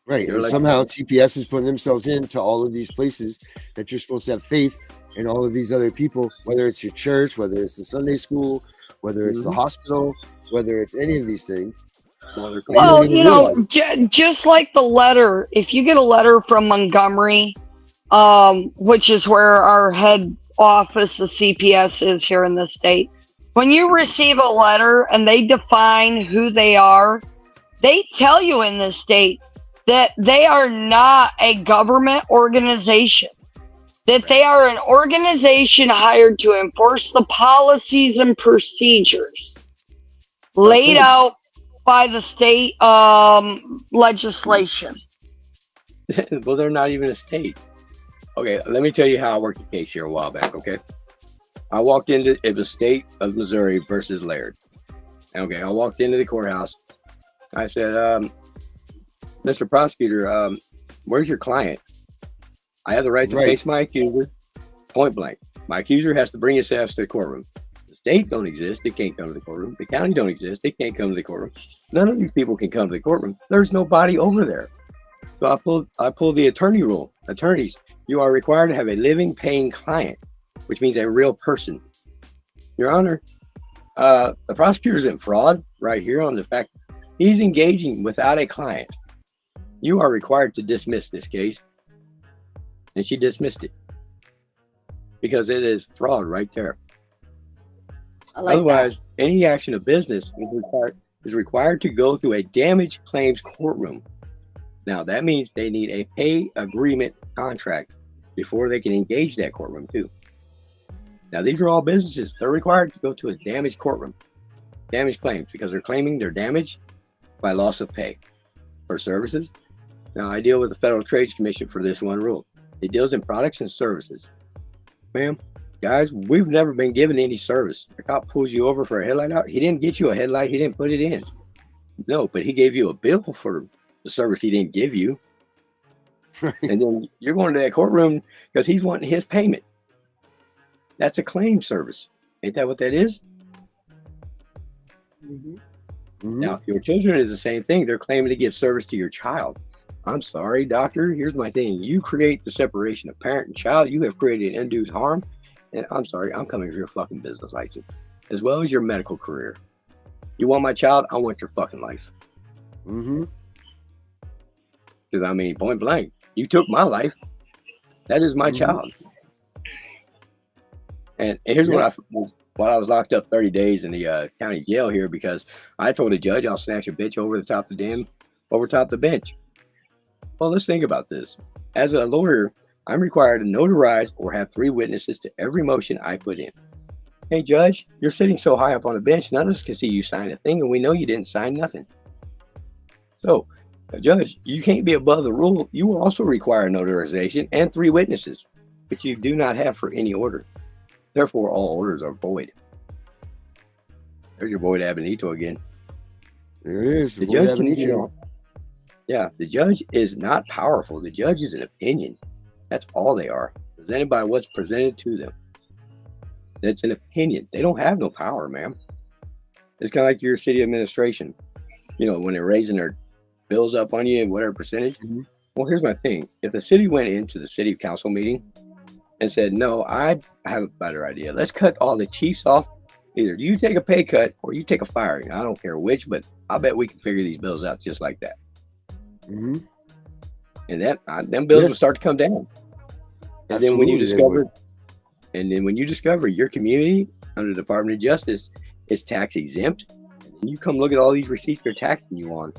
Right. You're And like- somehow CPS is putting themselves into all of these places that you're supposed to have faith in all of these other people, whether it's your church, whether it's the Sunday school, whether it's the hospital, whether it's any of these things. Well, they're Well, don't even you know, realize just like the letter, if you get a letter from Montgomery, which is where our head office of CPS is here in the state, when you receive a letter and they define who they are, they tell you in this state that they are not a government organization, that they are an organization hired to enforce the policies and procedures laid out by the state legislation. Well, they're not even a state. Okay, let me tell you how I worked a case here a while back, okay? I walked into it was state of Missouri versus Laird. Okay, I walked into the courthouse. I said, Mr. Prosecutor, where's your client? I have the right to face my accuser, point blank. My accuser has to bring his ass to the courtroom. The state don't exist, it can't come to the courtroom. The county don't exist, it can't come to the courtroom. None of these people can come to the courtroom. There's nobody over there. So I pulled the attorney rule. Attorneys, you are required to have a living, paying client, which means a real person. Your Honor, the prosecutor's in fraud right here on the fact he's engaging without a client. You are required to dismiss this case. And she dismissed it because it is fraud right there. Otherwise, any action of business is required to go through a damage claims courtroom. Now, that means they need a pay agreement contract before they can engage that courtroom too. Now, these are all businesses. They're required to go to a damage courtroom, damage claims, because they're claiming their damage by loss of pay for services. Now, I deal with the Federal Trade Commission for this one rule. It deals in products and services. Ma'am, guys, we've never been given any service. The cop pulls you over for a headlight out. He didn't get you a headlight. He didn't put it in. No, but he gave you a bill for the service he didn't give you. And then you're going to that courtroom because he's wanting his payment. That's a claim service. Ain't that what that is? Now, your children is the same thing. They're claiming to give service to your child. I'm sorry, doctor. Here's my thing. You create the separation of parent and child. You have created undue harm. And I'm sorry, I'm coming for your fucking business license, as well as your medical career. You want my child? I want your fucking life. Because I mean, point blank, you took my life. That is my child. And here's what I was locked up 30 days in the county jail here because I told the judge I'll snatch a bitch over the top of the bench. Well, let's think about this. As a lawyer, I'm required to notarize or have 3 witnesses to every motion I put in. Hey, judge, you're sitting so high up on the bench, none of us can see you sign a thing, and we know you didn't sign nothing. So, judge, you can't be above the rule. You will also require notarization and 3 witnesses, which you do not have for any order. Therefore, all orders are void. There's your boy Abenito again. There it is. The judge is not powerful. The judge is an opinion. That's all they are. Presented by what's presented to them. That's an opinion. They don't have no power, man. It's kind of like your city administration. You know, when they're raising their bills up on you and whatever percentage. Well, here's my thing. If the city went into the city council meeting and said, no, I have a better idea. Let's cut all the chiefs off. Either you take a pay cut or you take a firing. I don't care which, but I bet we can figure these bills out just like that. And them bills will start to come down. And then when you discover your community under the Department of Justice is tax exempt, and you come look at all these receipts they're taxing you on.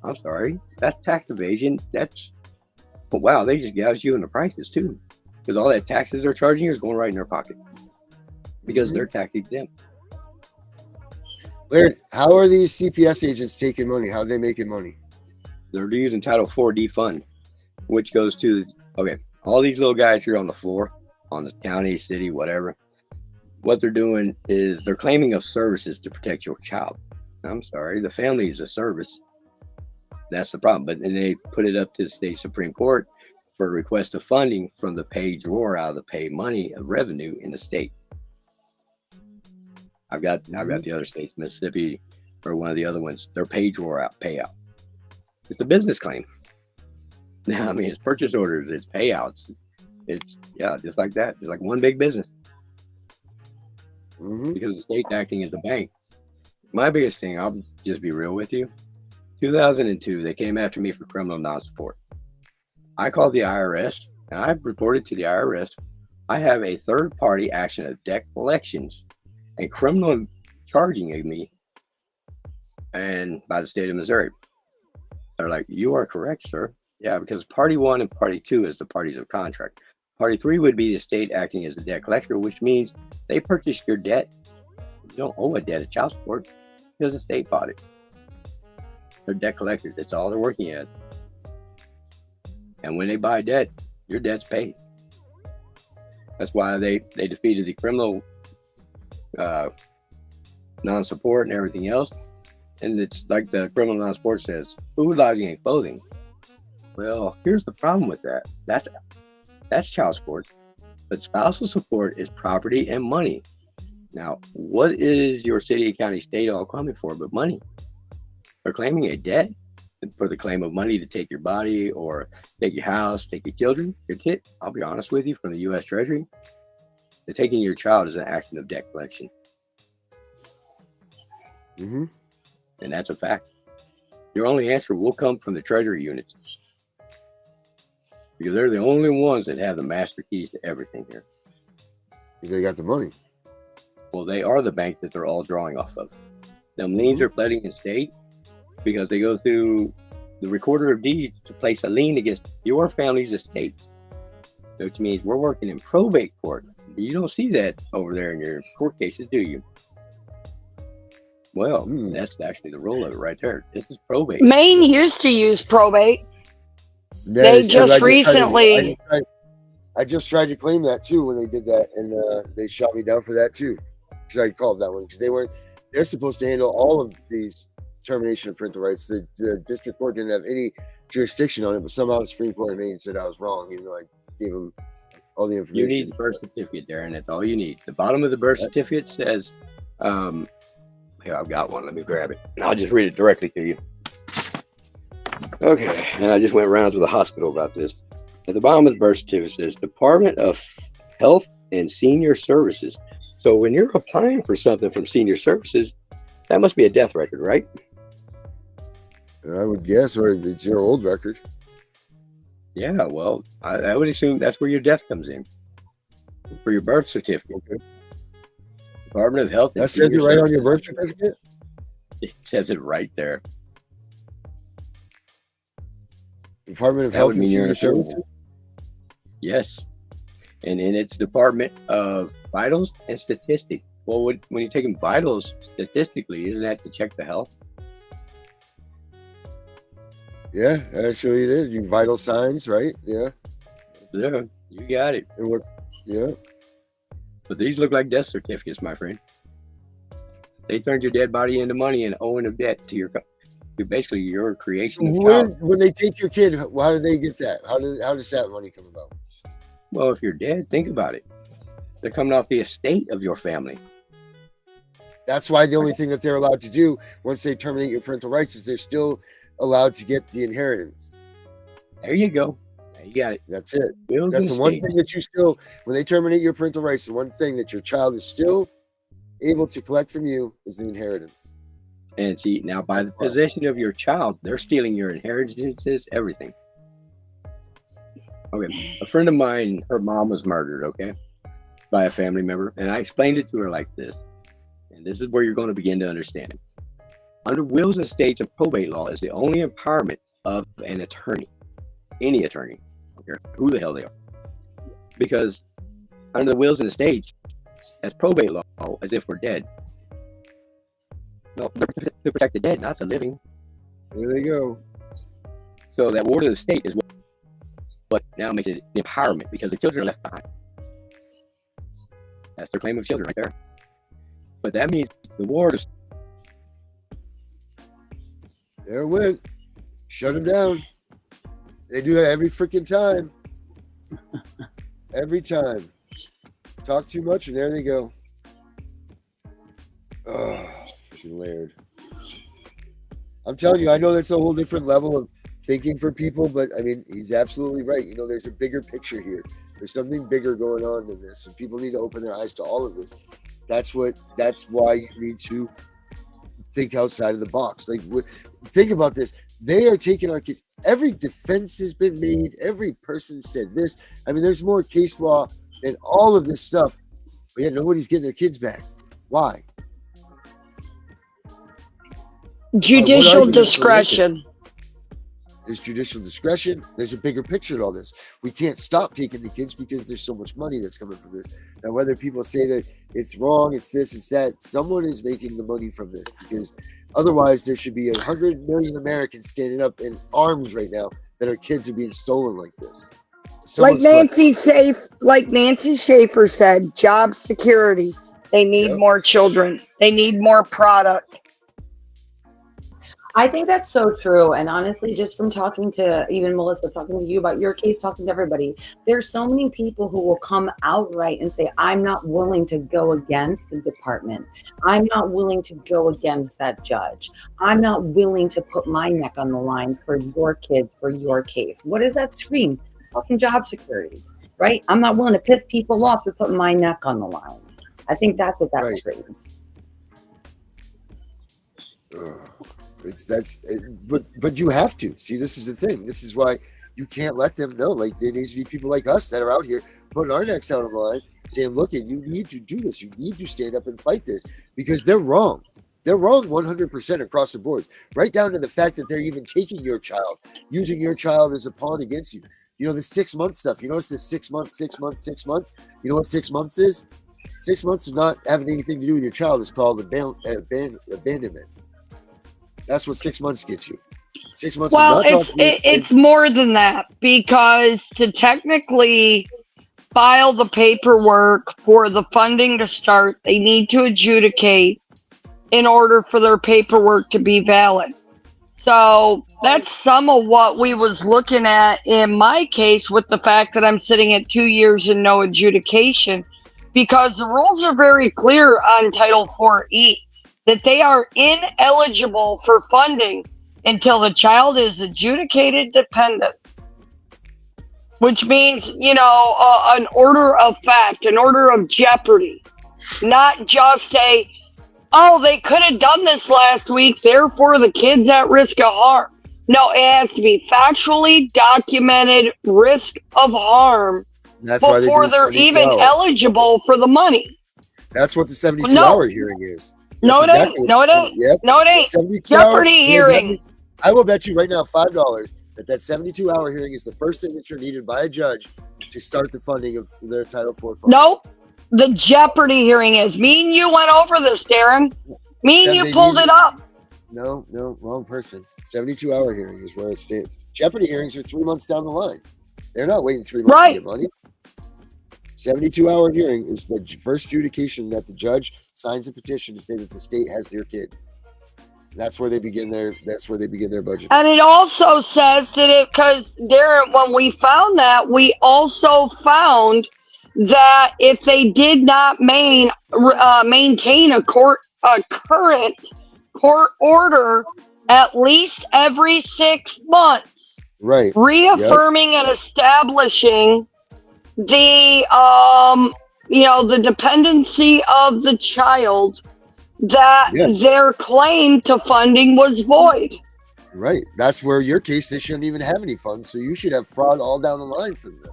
I'm sorry, that's tax evasion. But wow, they just gouged you in the prices too, because all that taxes they're charging you is going right in their pocket because they're tax exempt. Laird, how are these CPS agents taking money? How are they making money? They're using Title 4 defund, which goes to all these little guys here on the floor, on the county, city, whatever. What they're doing is they're claiming of services to protect your child. I'm sorry, the family is a service. That's the problem. But then they put it up to the state Supreme Court for a request of funding from the pay drawer out of the pay money of revenue in the state. I've got the other states, Mississippi, or one of the other ones, their pay drawer out payout. It's a business claim. Now, I mean, it's purchase orders, it's payouts. It's, yeah, just like that. Just like one big business. Because the state's acting as a bank. My biggest thing, I'll just be real with you. 2002, they came after me for criminal non-support. I called the IRS, and I've reported to the IRS. I have a third-party action of debt collections and criminal charging of me, and by the state of Missouri. They're like, you are correct, sir. Yeah, because party 1 and party 2 is the parties of contract. Party 3 would be the state acting as a debt collector, which means they purchased your debt. You don't owe a debt of child support because the state bought it. They're debt collectors. That's all they're working as. And when they buy debt, your debt's paid. That's why they defeated the criminal non-support and everything else. And it's like the criminal non-support says, food, lodging, and clothing. Well, here's the problem with that. That's child support. But spousal support is property and money. Now, what is your city, county, state all coming for but money? They're claiming a debt for the claim of money to take your body or take your house, take your children, your kid. I'll be honest with you, from the U.S. Treasury, the taking your child is an action of debt collection. And that's a fact. Your only answer will come from the Treasury units, because they're the only ones that have the master keys to everything here. Because they got the money. Well, they are the bank that they're all drawing off of. Them liens are pledging in state because they go through the recorder of deeds to place a lien against your family's estates, which means we're working in probate court. You don't see that over there in your court cases, do you? Well, that's actually the role of it right there. This is probate. Maine used to use probate. Yeah, They just recently. I just tried to claim that too when they did that, and they shot me down for that too, because I called that one because they're supposed to handle all of these termination of parental rights. The district court didn't have any jurisdiction on it, but somehow the Supreme Court of Maine said I was wrong, even though I gave them all the information. You need the birth certificate, Darren. That's all you need. The bottom of the birth certificate says, here, I've got one. Let me grab it. And I'll just read it directly to you. Okay. And I just went rounds with the hospital about this. At the bottom of the birth certificate says Department of Health and Senior Services. So when you're applying for something from Senior Services, that must be a death record, right? I would guess, or it's your old record. Yeah, well, I would assume that's where your death comes in. For your birth certificate. Okay. Department of Health and Senior Services. That says it right on your birth certificate? It says it right there. Department of Health and Senior Services? Yes. And in its Department of Vitals and Statistics. Well, when you're taking vitals statistically, isn't that to check the health? Yeah, actually it is. Your vital signs, right? Yeah. Yeah, you got it. And what? Yeah. But these look like death certificates, my friend. They turned your dead body into money and owing of debt to basically your creation of child. When they take your kid, how do they get that? How does that money come about? Well, if you're dead, think about it. They're coming off the estate of your family. That's why the only thing that they're allowed to do once they terminate your parental rights is they're still allowed to get the inheritance. There you go. You got it. That's it. That's the one thing that you still, when they terminate your parental rights, the one thing that your child is still able to collect from you is the inheritance. And see, now by the possession of your child, they're stealing your inheritances, everything. Okay, a friend of mine, her mom was murdered, okay, by a family member. And I explained it to her like this. And this is where you're going to begin to understand it. Under wills and estates and probate law is the only empowerment of an attorney, any attorney, okay, who the hell they are. Because under the wills and estates, as probate law, as if we're dead. No, to protect the dead, not the living. There they go. So that ward of the state is what now makes it empowerment, because the children are left behind. That's their claim of children right there. But that means the ward of... There it went. Shut them down. They do that every freaking time. Every time. Talk too much and there they go. Oh, freaking Laird. I'm telling you, I know that's a whole different level of thinking for people, but I mean, he's absolutely right. You know, there's a bigger picture here. There's something bigger going on than this, and people need to open their eyes to all of this. That's why you need to think outside of the box. Like, think about this. They are taking our kids. Every defense has been made. Every person said this. I mean, there's more case law than all of this stuff, but yet nobody's getting their kids back. Why? Judicial discretion. There's judicial discretion. There's a bigger picture to all this. We can't stop taking the kids because there's so much money that's coming from this. Now, whether people say that it's wrong, it's this, it's that, someone is making the money from this, because otherwise there should be 100 million Americans standing up in arms right now that our kids are being stolen like this. Like Nancy Schaefer said, job security. They need more children. They need more product. I think that's so true. And honestly, just from talking to even Melissa, talking to you about your case, talking to everybody, there's so many people who will come outright and say, I'm not willing to go against the department. I'm not willing to go against that judge. I'm not willing to put my neck on the line for your kids, for your case. What does that scream? Fucking job security, right? I'm not willing to piss people off to put my neck on the line. I think that's what that screams. But you have to see. This is the thing. This is why you can't let them know. Like, there needs to be people like us that are out here putting our necks out on the line, saying, "Look, you need to do this. You need to stand up and fight this," because they're wrong. They're wrong 100% across the board, right down to the fact that they're even taking your child, using your child as a pawn against you. You know, the 6 month stuff. You notice the 6 month, 6 month, 6 month. You know what 6 months is? 6 months is not having anything to do with your child. It's called abandonment. That's what 6 months gets you. 6 months. Well, it's more than that, because to technically file the paperwork for the funding to start, they need to adjudicate in order for their paperwork to be valid. So that's some of what we was looking at in my case, with the fact that I'm sitting at 2 years and no adjudication, because the rules are very clear on Title 4E. That they are ineligible for funding until the child is adjudicated dependent, which means, an order of fact, an order of jeopardy, not just they could have done this last week, therefore the kid's at risk of harm. No, it has to be factually documented risk of harm before they're even eligible for the money. That's what the 72-hour hearing is. No, it ain't. No, it ain't. Yep. No, it ain't. Jeopardy hearing. I will bet you right now $5 that 72-hour hearing is the first signature needed by a judge to start the funding of their Title IV funds. Nope. The Jeopardy hearing is. Me and you went over this, Darren. Me and you pulled it up. No, wrong person. 72-hour hearing is where it stands. Jeopardy hearings are 3 months down the line. They're not waiting 3 months to get money. 72-hour hearing is the first adjudication that the judge signs a petition to say that the state has their kid. That's where they begin their budget. And it also says that because Darren, when we found that, we also found that if they did not maintain a current court order at least every 6 months, right, reaffirming and establishing the the dependency of the child, that their claim to funding was void. Right. That's where your case, they shouldn't even have any funds, so you should have fraud all down the line from them.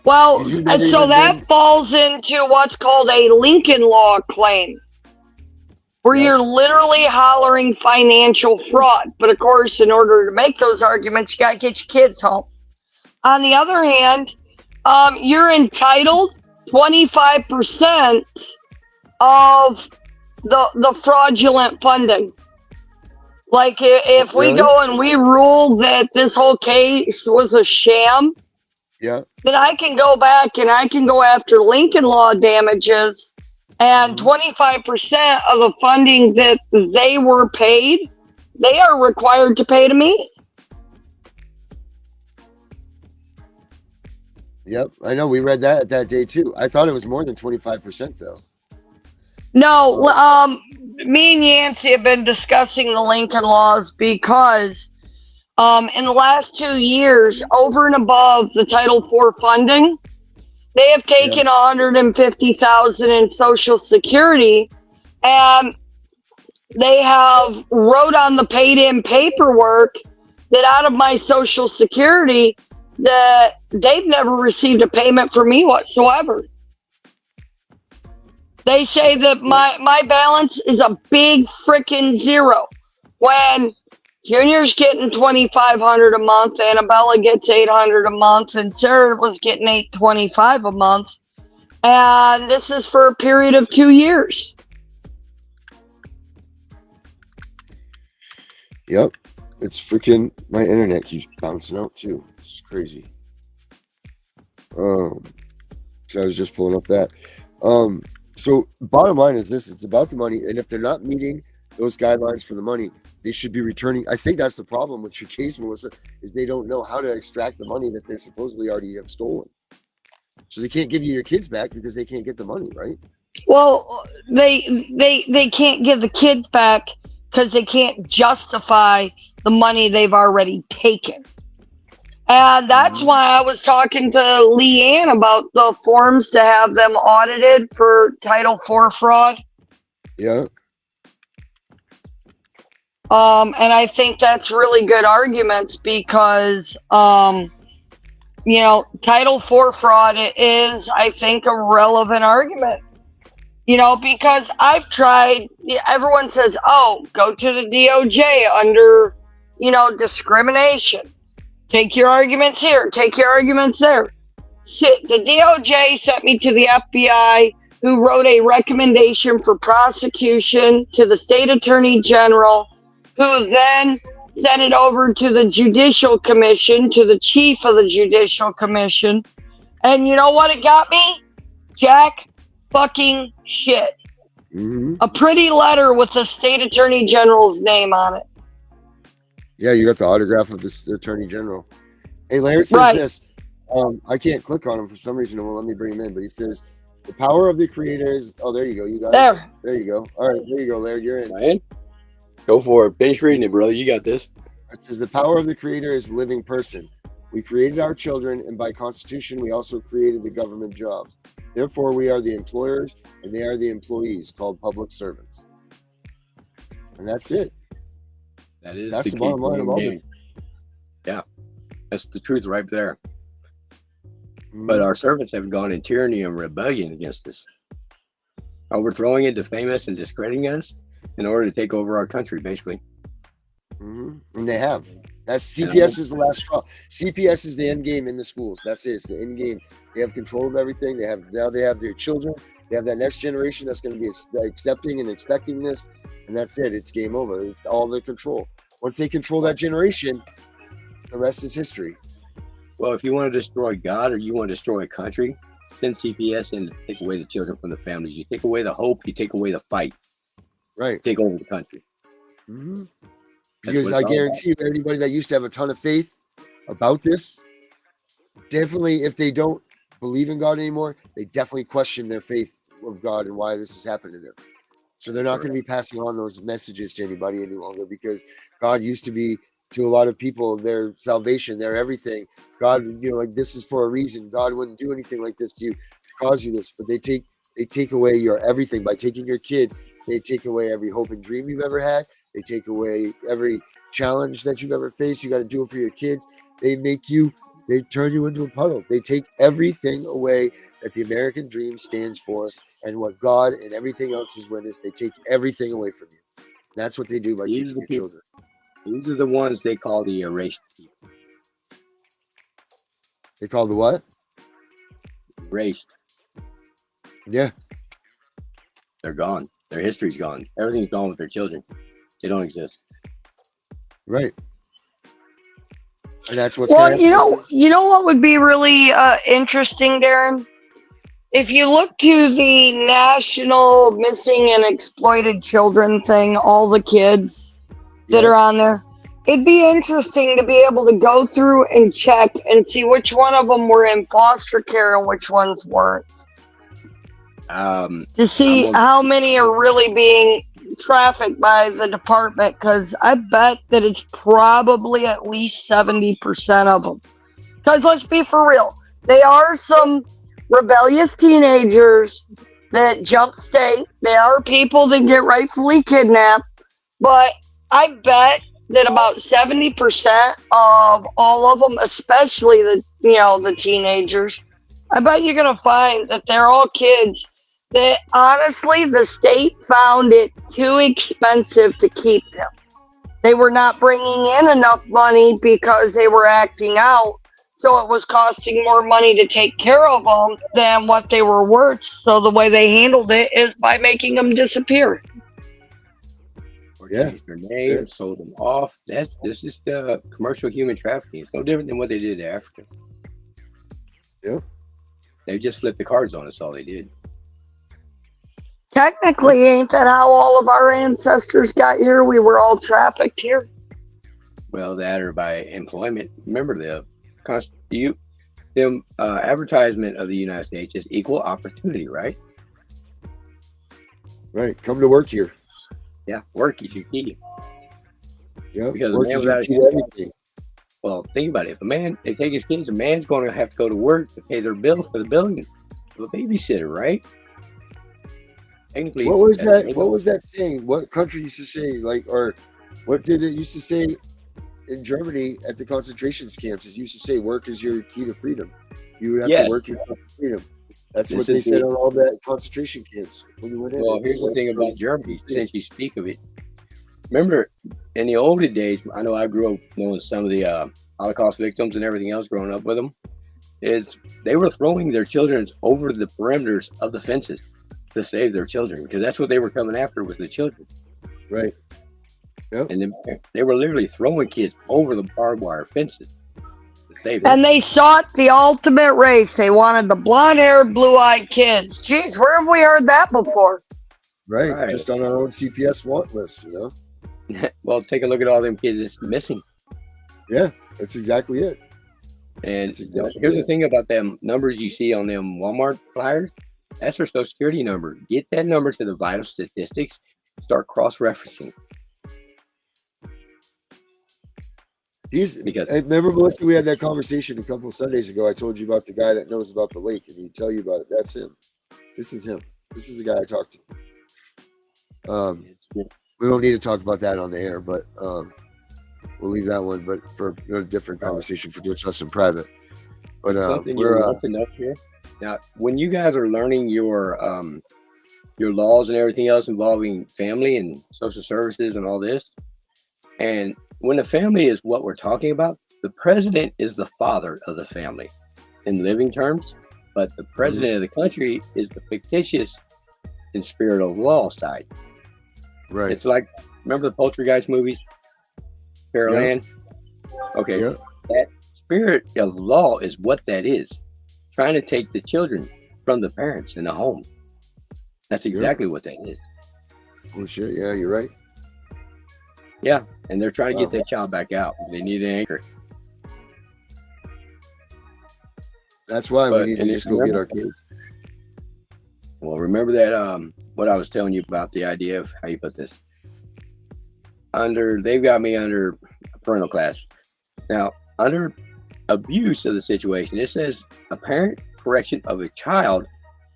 Well, and so that falls into what's called a Lincoln Law claim, where you're literally hollering financial fraud. But of course, in order to make those arguments, you got to get your kids home. On the other hand, you're entitled 25% of the fraudulent funding. Like, if we go and we rule that this whole case was a sham, then I can go back and I can go after Lincoln Law damages, and 25% of the funding that they were paid, they are required to pay to me. Yep, I know. We read that day too. I thought it was more than 25% though. No, me and Yancey have been discussing the Lincoln laws because in the last 2 years, over and above the Title IV funding, they have taken $150,000 in Social Security, and they have wrote on the paid-in paperwork that out of my Social Security, that they've never received a payment from me whatsoever. They say that my balance is a big freaking zero. When Junior's getting $2,500 a month, Annabella gets $800 a month, and Sarah was getting $825 a month. And this is for a period of 2 years. Yep. It's freaking, my internet keeps bouncing out too. It's crazy. So I was just pulling up that. So bottom line is this, it's about the money. And if they're not meeting those guidelines for the money, they should be returning. I think that's the problem with your case, Melissa, is they don't know how to extract the money that they're supposedly already have stolen. So they can't give you your kids back because they can't get the money, right? Well, they can't give the kids back because they can't justify the money they've already taken. And that's why I was talking to Leanne about the forms to have them audited for Title IV fraud. Yeah. And I think that's really good arguments because, you know, Title IV fraud is, I think, a relevant argument. You know, because I've tried, everyone says, oh, go to the DOJ under, you know, discrimination. Take your arguments here, take your arguments there. Shit, the DOJ sent me to the FBI, who wrote a recommendation for prosecution to the state attorney general, who then sent it over to the Judicial Commission, to the chief of the Judicial Commission. And you know what it got me? Jack fucking shit. A pretty letter with the state attorney general's name on it. Yeah, you got the autograph of the attorney general. Hey, Larry says this. I can't click on him for some reason. It won't let me bring him in, but he says, the power of the creator is... Oh, there you go. You got it. There you go. All right, there you go, Larry. You're in. Ryan, go for it. Finish reading it, brother. You got this. It says, the power of the creator is living person. We created our children, and by constitution, we also created the government jobs. Therefore, we are the employers, and they are the employees, called public servants. And that's it. That's the bottom line of all this. Yeah, that's the truth right there. But our servants have gone in tyranny and rebellion against us, overthrowing it, defaming us, and discrediting us in order to take over our country, basically. And they have. That's CPS is the last straw. CPS is the end game in the schools. That's it. It's the end game. They have control of everything. They have their children. They have that next generation that's going to be accepting and expecting this, and that's it. It's game over. It's all their control. Once they control that generation, the rest is history. Well, if you want to destroy God or you want to destroy a country, send CPS in to take away the children from the families. You take away the hope. You take away the fight. Right. Take over the country. Because I guarantee you, anybody that used to have a ton of faith about this, definitely, if they don't believe in God anymore, they definitely question their faith of God and why this has happened to them. So they're not going to be passing on those messages to anybody any longer, because God used to be, to a lot of people, their salvation, their everything. God, you know, like, this is for a reason. God wouldn't do anything like this to you, to cause you this. But they take away your everything by taking your kid. They take away every hope and dream you've ever had. They take away every challenge that you've ever faced. You got to do it for your kids. They turn you into a puddle. They take everything away that the American dream stands for, and what God and everything else is witness. They take everything away from you. That's what they do by taking your children. These are the ones they call the erased people. They call the what? Erased. Yeah. They're gone. Their history's gone. Everything's gone with their children. They don't exist. Right. And that's what's you know what would be really interesting, Darren? If you look to the National Missing and Exploited Children thing, all the kids that are on there, it'd be interesting to be able to go through and check and see which one of them were in foster care and which ones weren't. To see how many are really being trafficked by the department because I bet that it's probably at least 70% of them. Because let's be for real, they are some rebellious teenagers that jump state. They are people that get rightfully kidnapped. But I bet that about 70% of all of them, especially the teenagers, I bet you're gonna find that they're all kids that honestly the state found it too expensive to keep them. They were not bringing in enough money because they were acting out, so it was costing more money to take care of them than what they were worth. So the way they handled it is by making them disappear. Or Yeah. changed their name, sold them off. This is the commercial human trafficking. It's no different than what they did to Africa. Yep. They just flipped the cards on us. All they did. Technically, ain't that how all of our ancestors got here? We were all trafficked here. Well, that or by employment. Remember the advertisement of the United States is equal opportunity, right? Right. Come to work here. Yeah, work is your key. Yeah. Because Work a man is your without key to everything. Well, think about it. If they take his kids, a man's going to have to go to work to pay their bill for the building of a babysitter, right? Technically, What was that? What was that saying? What country used to say or what did it used to say in Germany at the concentration camps? It used to say, "Work is your key to freedom." You would have Yes. to work yourself to freedom. That's This what they is said the- on all that concentration camps when you went in. Well, It's here's the like- thing about Germany, since you speak of it. Remember, in the older days, I know I grew up knowing some of the Holocaust victims and everything else growing up with them, is they were throwing their children over the perimeters of the fences to save their children, because that's what they were coming after, was the children. Right. Yep. And then they were literally throwing kids over the barbed wire fences to save them. And they sought the ultimate race. They wanted the blonde-haired, blue-eyed kids. Jeez, where have we heard that before? Right. Right. Just on our own CPS want list, you know? Well, take a look at all them kids that's missing. Yeah, that's exactly it. And That's exactly here's the it. thing about them numbers you see on them Walmart flyers. That's their social security number. Get that number to the vital statistics. Start cross-referencing. Because I remember, Melissa, we had that conversation a couple of Sundays ago. I told you about the guy that knows about the lake, and he'd tell you about it. That's him. This is him. This is the guy I talked to. We don't need to talk about that on the air, but we'll leave that one. But for a different conversation for just us in private. But something you want to know here. Now, when you guys are learning your laws and everything else involving family and social services and all this, and when the family is what we're talking about, the president is the father of the family in living terms, but the president of the country is the fictitious in spirit of law side. right. It's like, remember the Poltergeist movies? Carol Yeah. Ann? Okay. Yeah. That spirit of law is what that is. Trying to take the children from the parents in the home. That's exactly what that is. Oh shit. Yeah, you're right. Yeah. And they're trying to get Wow. that child back out. They need an anchor. That's why we But- need to and just if go you get our remember- kids. Well, remember that what I was telling you about the idea of how you put this. They've got me under a parental class. Now, under abuse of the situation, it says apparent correction of a child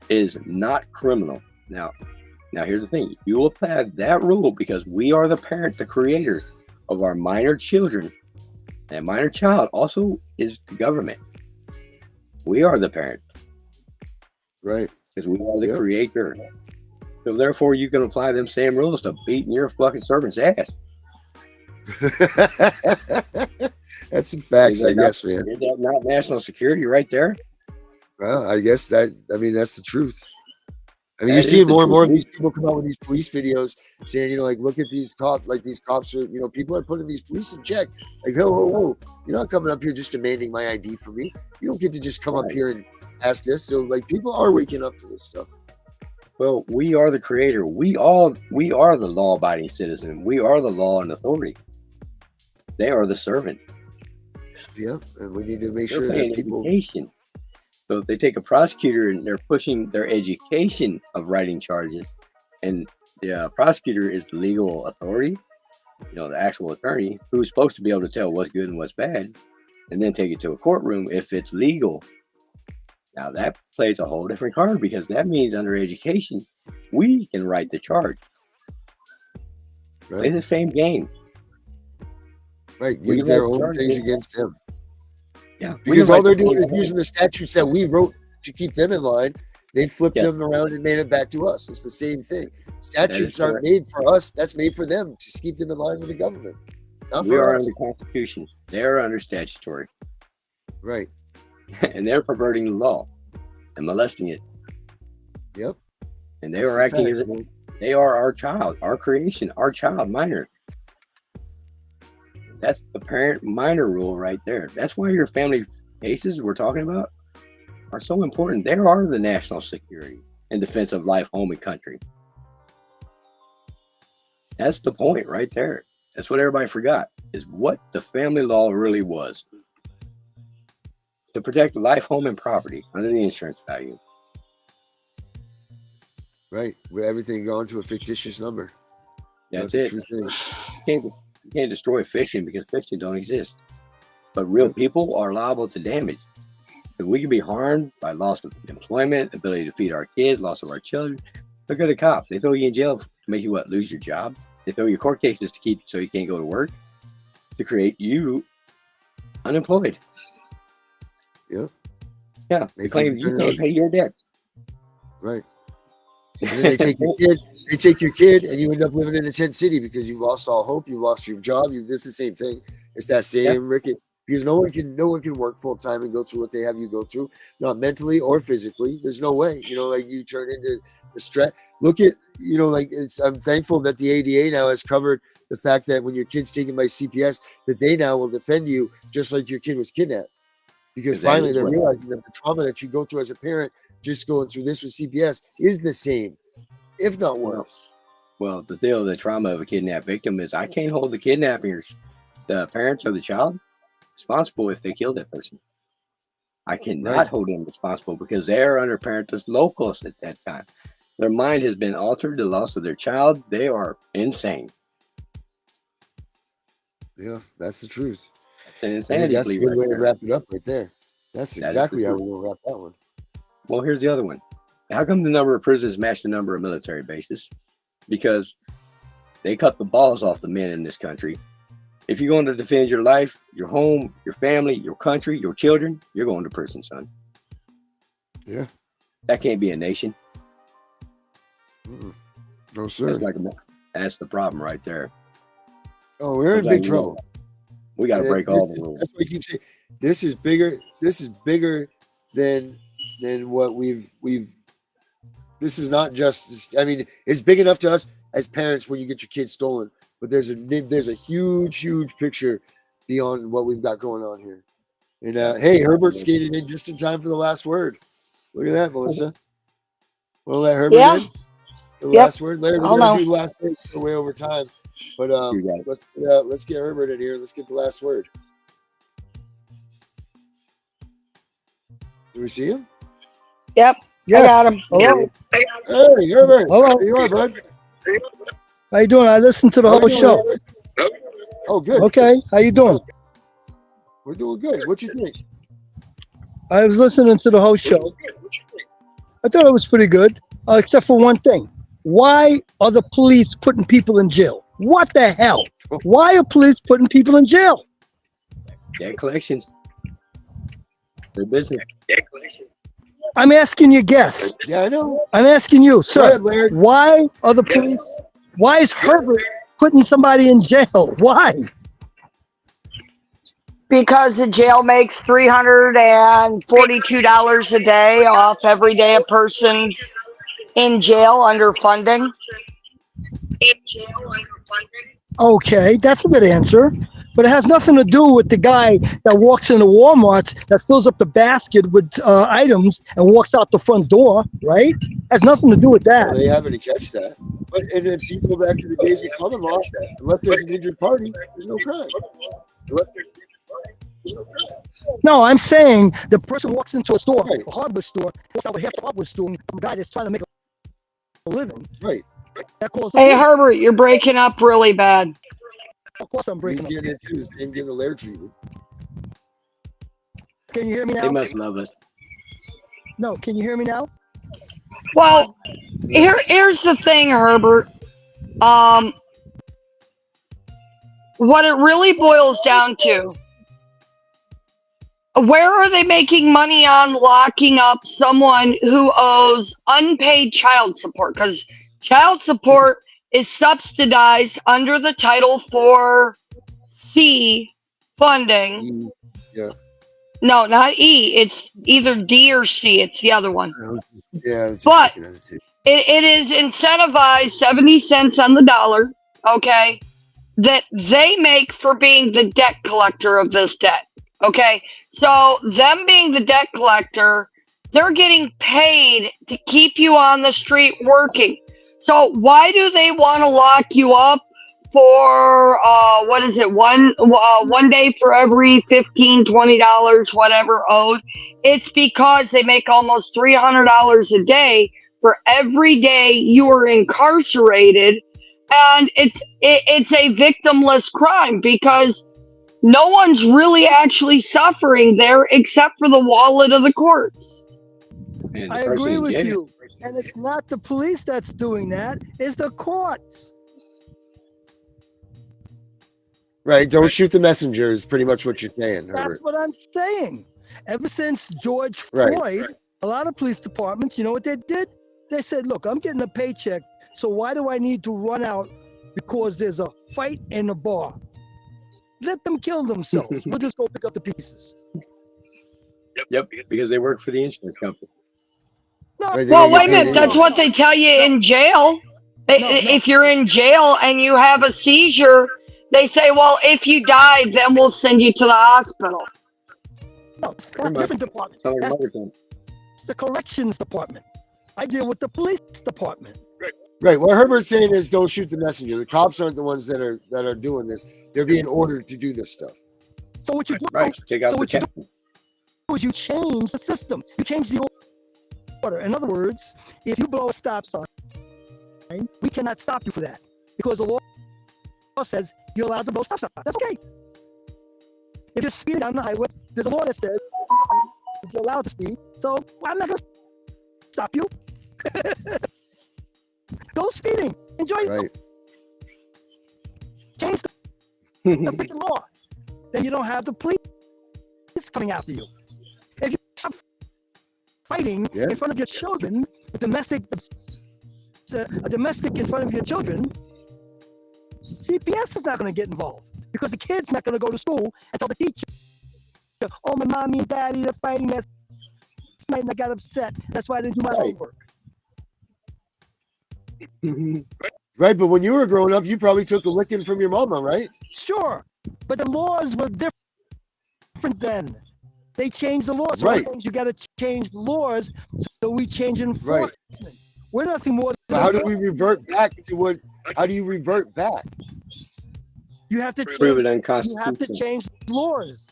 is not criminal. Now here's the thing. You will apply that rule because we are the parent, the creator of our minor children. That minor child also is the government. We are the parent Right. because we are the Yep. creator. So therefore, you can apply them same rules to beating your fucking servant's ass. That's the facts, I Is that guess, man. Is that not national security right there? Well, I guess that's the truth. I mean, That you is see the more and more of truth. these people come out with these police videos saying, like, look at these cops, these cops are, people are putting these police in check. Like, whoa, you're not coming up here just demanding my ID from me. You don't get to just come up Right. here and ask this. So, people are waking up to this stuff. Well, we are the creator. We are the law-abiding citizen. We are the law and authority. They are the servant. Yeah, and we need to make They're sure paying that people. education. So if they take a prosecutor and they're pushing their education of writing charges and The prosecutor is the legal authority, the actual attorney who's supposed to be able to tell what's good and what's bad, and then take it to a courtroom if it's legal. Now that plays a whole different card because that means under education, we can write the charge. Play the same game. Right, We use can their write the own charge things against- against them. Yeah, we Because can all write they're the doing same is using the statutes that we wrote to keep them in line. They flipped Yeah. them around and made it back to us. It's the same thing. Statutes aren't correct. made for us. That's made for them to keep them in line with the government. Not We for are us. under Constitution. They're under statutory. Right. And they're perverting the law and molesting it. Yep. And they That's are the acting fact, as man. they are our child, our creation, our child minor. That's the parent minor rule right there. That's why your family cases we're talking about are so important. They are the national security and defense of life, home, and country. That's the point right there. That's what everybody forgot, is what the family law really was. To protect life, home, and property under the insurance value. Right. With everything going to a fictitious number. That's the it. true thing. You can't destroy fiction because fiction don't exist. But real people are liable to damage. And we can be harmed by loss of employment, ability to feed our kids, loss of our children. Look at the cops. They throw you in jail to make you lose your job. They throw you court cases to keep so you can't go to work, to create you unemployed. Yep. Yeah. They claim you can't pay your debts. Right. And then they take your kid. They take your kid, and you end up living in a tent city because you've lost all hope. You've lost your job. It's the same thing. It's that same ricket. Because no one can work full time and go through what they have you go through, not mentally or physically. There's no way. You turn into the stress. Look at I'm thankful that the ADA now has covered the fact that when your kid's taken by CPS, that they now will defend you just like your kid was kidnapped. Because finally they're realizing that the trauma that you go through as a parent, just going through this with CPS, is the same, if not worse. Well, the trauma of a kidnapped victim is I can't hold the parents of the child responsible if they kill that person. I cannot hold them responsible because they're under parentis locus at that time. Their mind has been altered, the loss of their child. They are insane. Yeah, that's the truth. That's That's a good way to wrap it up right there. That's exactly how we're going to wrap that one. Well, here's the other one. How come the number of prisons match the number of military bases? Because they cut the balls off the men in this country. If you're going to defend your life, your home, your family, your country, your children, you're going to prison, son. Yeah. That can't be a nation. No, sir. That's the problem right there. Oh, we're in big trouble. We got to break all the rules. That's what I keep saying. This is bigger. This is bigger than what we've. This is not just. I mean, it's big enough to us as parents when you get your kids stolen. But there's a huge picture beyond what we've got going on here. And hey, Herbert skated in just in time for the last word. Look at that, Melissa. We'll let Herbert in. The last word. Larry, we're gonna do the last word. We're way over time. But let's get Herbert in here. Let's get the last word. Do we see him? Yep. Yes. I got him. Hello. Hey, Herbert. Hello. There you are, bud. How you doing? I listened to the whole show. Oh, good. Okay. How you doing? We're doing good. What you think? I was listening to the whole show. I thought it was pretty good, except for one thing. Why are the police putting people in jail? What the hell? Why are police putting people in jail? Debt collections. Their business. Debt collections. I'm asking you, guess. Yeah, I know. I'm asking you, sir. Go ahead, why are the police? Why is Herbert putting somebody in jail? Why? Because the jail makes $342 a day off every day a person's in jail under funding. Okay, that's a good answer. But it has nothing to do with the guy that walks into Walmart that fills up the basket with items and walks out the front door, right? Has nothing to do with that. Well, they happen to catch that. But and if you go back to the days of common law, unless there's an injured party, there's no crime. No, I'm saying the person walks into a store, a hardware store, walks out with half the hardware store, and the guy that's trying to make a living. Right. That calls the Hey, police. Herbert, you're breaking up really bad. Of course I'm He's breaking up. getting it too. The same getting the lair treatment. Can you hear me They now? must love us. No, can you hear me now? Well, here's the thing, Herbert. What it really boils down to, where are they making money on locking up someone who owes unpaid child support? Because child support is subsidized under the Title IV funding. Yeah. No, not E. It's either D or C. It's the other one. I was just But looking at it too. it is incentivized 70 cents on the dollar, okay, that they make for being the debt collector of this debt. Okay. So them being the debt collector, they're getting paid to keep you on the street working. So why do they want to lock you up for what is it, one day for every $15-$20 whatever owed? It's because they make almost $300 a day for every day you are incarcerated, and it's a victimless crime because no one's really actually suffering there except for the wallet of the courts. And the I person agree in with jail- you. And it's not the police that's doing that, it's the courts. Right. Don't shoot the messenger is pretty much what you're saying, That's Herbert. what I'm saying. Ever since George Right. Floyd, a lot of police departments, you know what they did? They said, look, I'm getting a paycheck, so why do I need to run out because there's a fight in a bar? Let them kill themselves. We'll just go pick up the pieces. Yep, because they work for the insurance company. No, Right, they Well, gotta wait a get paid minute. That's anyway. what they tell you in jail. No. If you're in jail and you have a seizure, they say, well, if you die, then we'll send you to the hospital. no, that's a Pretty much. different department. Sounds like That's overtime. the corrections department. I deal with the police department. Right. What Herbert's saying is don't shoot the messenger. The cops aren't the ones that are doing this. They're being ordered to do this stuff. So what you do Right. Take out So the what you cat. is you change the system. You change the order. In other words, if you blow a stop sign, we cannot stop you for that because the law says you're allowed to blow a stop sign. That's okay. If you're speeding down the highway, there's a law that says you're allowed to speed. So I'm not going to stop you. Go speeding. Enjoy yourself. Right. Change the freaking law. Then you don't have the police coming after you. If you stop fighting Yeah. in front of your children, a domestic in front of your children, CPS is not going to get involved because the kid's not going to go to school and tell the teacher, oh, my mommy and daddy, they're fighting last night and I got upset. That's why I didn't do my Right. homework. Right. But when you were growing up, you probably took a licking from your mama, right? Sure, but the laws were different then. They changed the laws. So Right. you got to change the laws so we change enforcement. We're nothing more But than how do we revert back to what? How do you revert back? you have to Prove it change, you have to unconstitutional. change laws.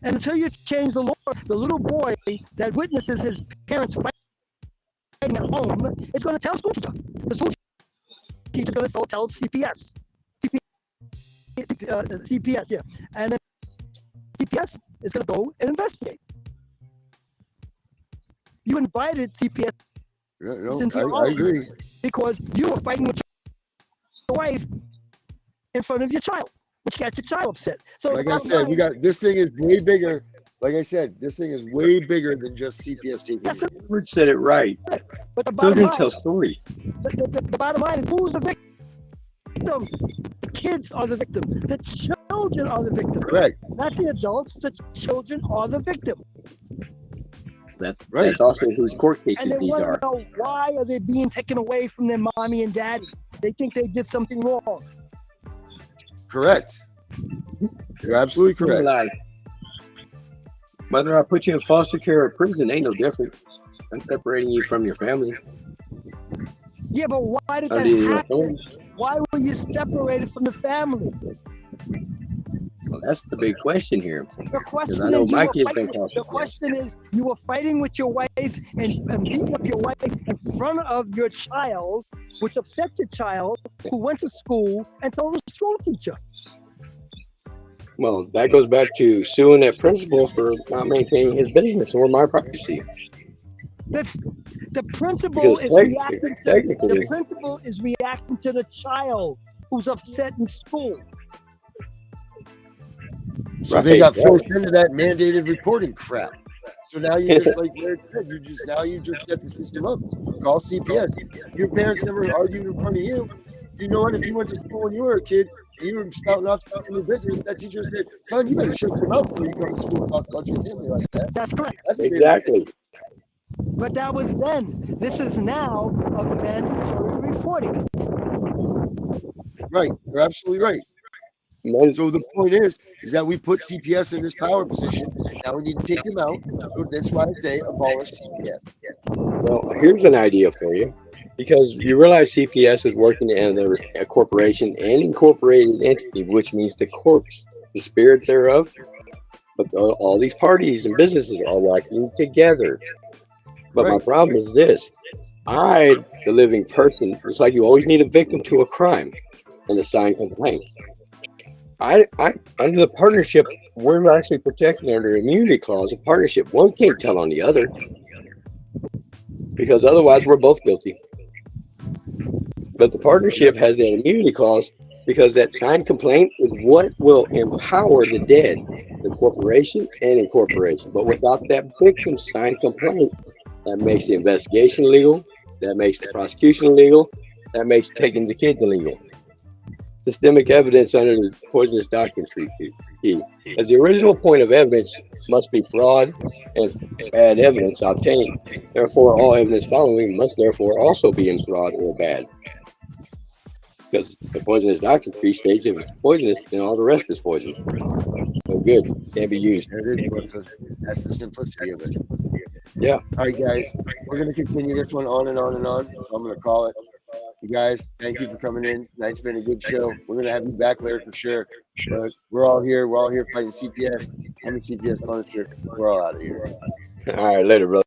And until you change the law, the little boy that witnesses his parents fighting at home is going to tell school teacher. The school teacher is going to tell CPS. CPS, yeah. And then CPS is going to go and investigate. You invited CPS No, into your I home agree. because you were fighting with your wife in front of your child, which got your child upset. So Like the I bottom said, we line- got this thing is way bigger. Like I said, this thing is way bigger than just CPS taking. Yes, it. Rich said it right. but the bottom Children line, tell stories. the bottom line is who's the victim? The kids are the victim. The children are the victim. Correct. Not the adults. The children are the victim. Right. That's also whose court And cases they these want are. to know why are they being taken away from their mommy and daddy? They think they did something wrong. Correct. You're absolutely correct. Realize, whether I put you in foster care or prison ain't no different. I'm separating you from your family. Yeah, but why did that Under your happen? authority. Why were you separated from the family? Well, that's the big question here. The Because question I know is, you my were kid's been fighting. crossed. The question is, you were fighting with your wife and beating up your wife in front of your child, which upset your child, who went to school and told the school teacher. Well, that goes back to suing that principal for not maintaining his business or my privacy. That's the principal Because is reacting to technically, the principal is reacting to the child who's upset in school. So they got forced into that mandated reporting crap. So now you just like Eric said, you just set the system up. Call CPS. Your parents never argued in front of you. You know what? If you went to school when you were a kid and you were spouting off in your business, that teacher said, "Son, you better shut your mouth before you come to school and talk about your family like that." That's correct. That's what exactly. But that was then. This is now a mandatory reporting. Right. You're absolutely right. So the point is that we put CPS in this power position. Now we need to take them out. So that's why I say abolish CPS. Well, here's an idea for you. Because you realize CPS is working under a corporation and incorporated entity, which means the corpse, the spirit thereof. But all these parties and businesses are working together. But my problem is this. I, the living person, it's like you always need a victim to a crime and a signed complaint. I under the partnership, we're actually protected under immunity clause of partnership. One can't tell on the other because otherwise we're both guilty. But the partnership has that immunity clause because that signed complaint is what will empower the dead, the corporation and incorporation. But without that victim signed complaint, that makes the investigation illegal, that makes the prosecution illegal, that makes taking the kids illegal. Systemic evidence under the poisonous doctrine treaty, as the original point of evidence must be fraud and bad evidence obtained. Therefore, all evidence following must therefore also be in fraud or bad. Because the poisonous doctrine tree states if it's poisonous, then all the rest is poison. So good, can't be used. That's the simplicity of it. Yeah. All right, guys, we're going to continue this one on and on and on. So I'm going to call it. You guys, thank you for coming in. Tonight's been a good show. We're going to have you back later for sure. But we're all here. We're all here fighting CPS. I'm a CPS Punisher. We're all out of here. All right, later, brother.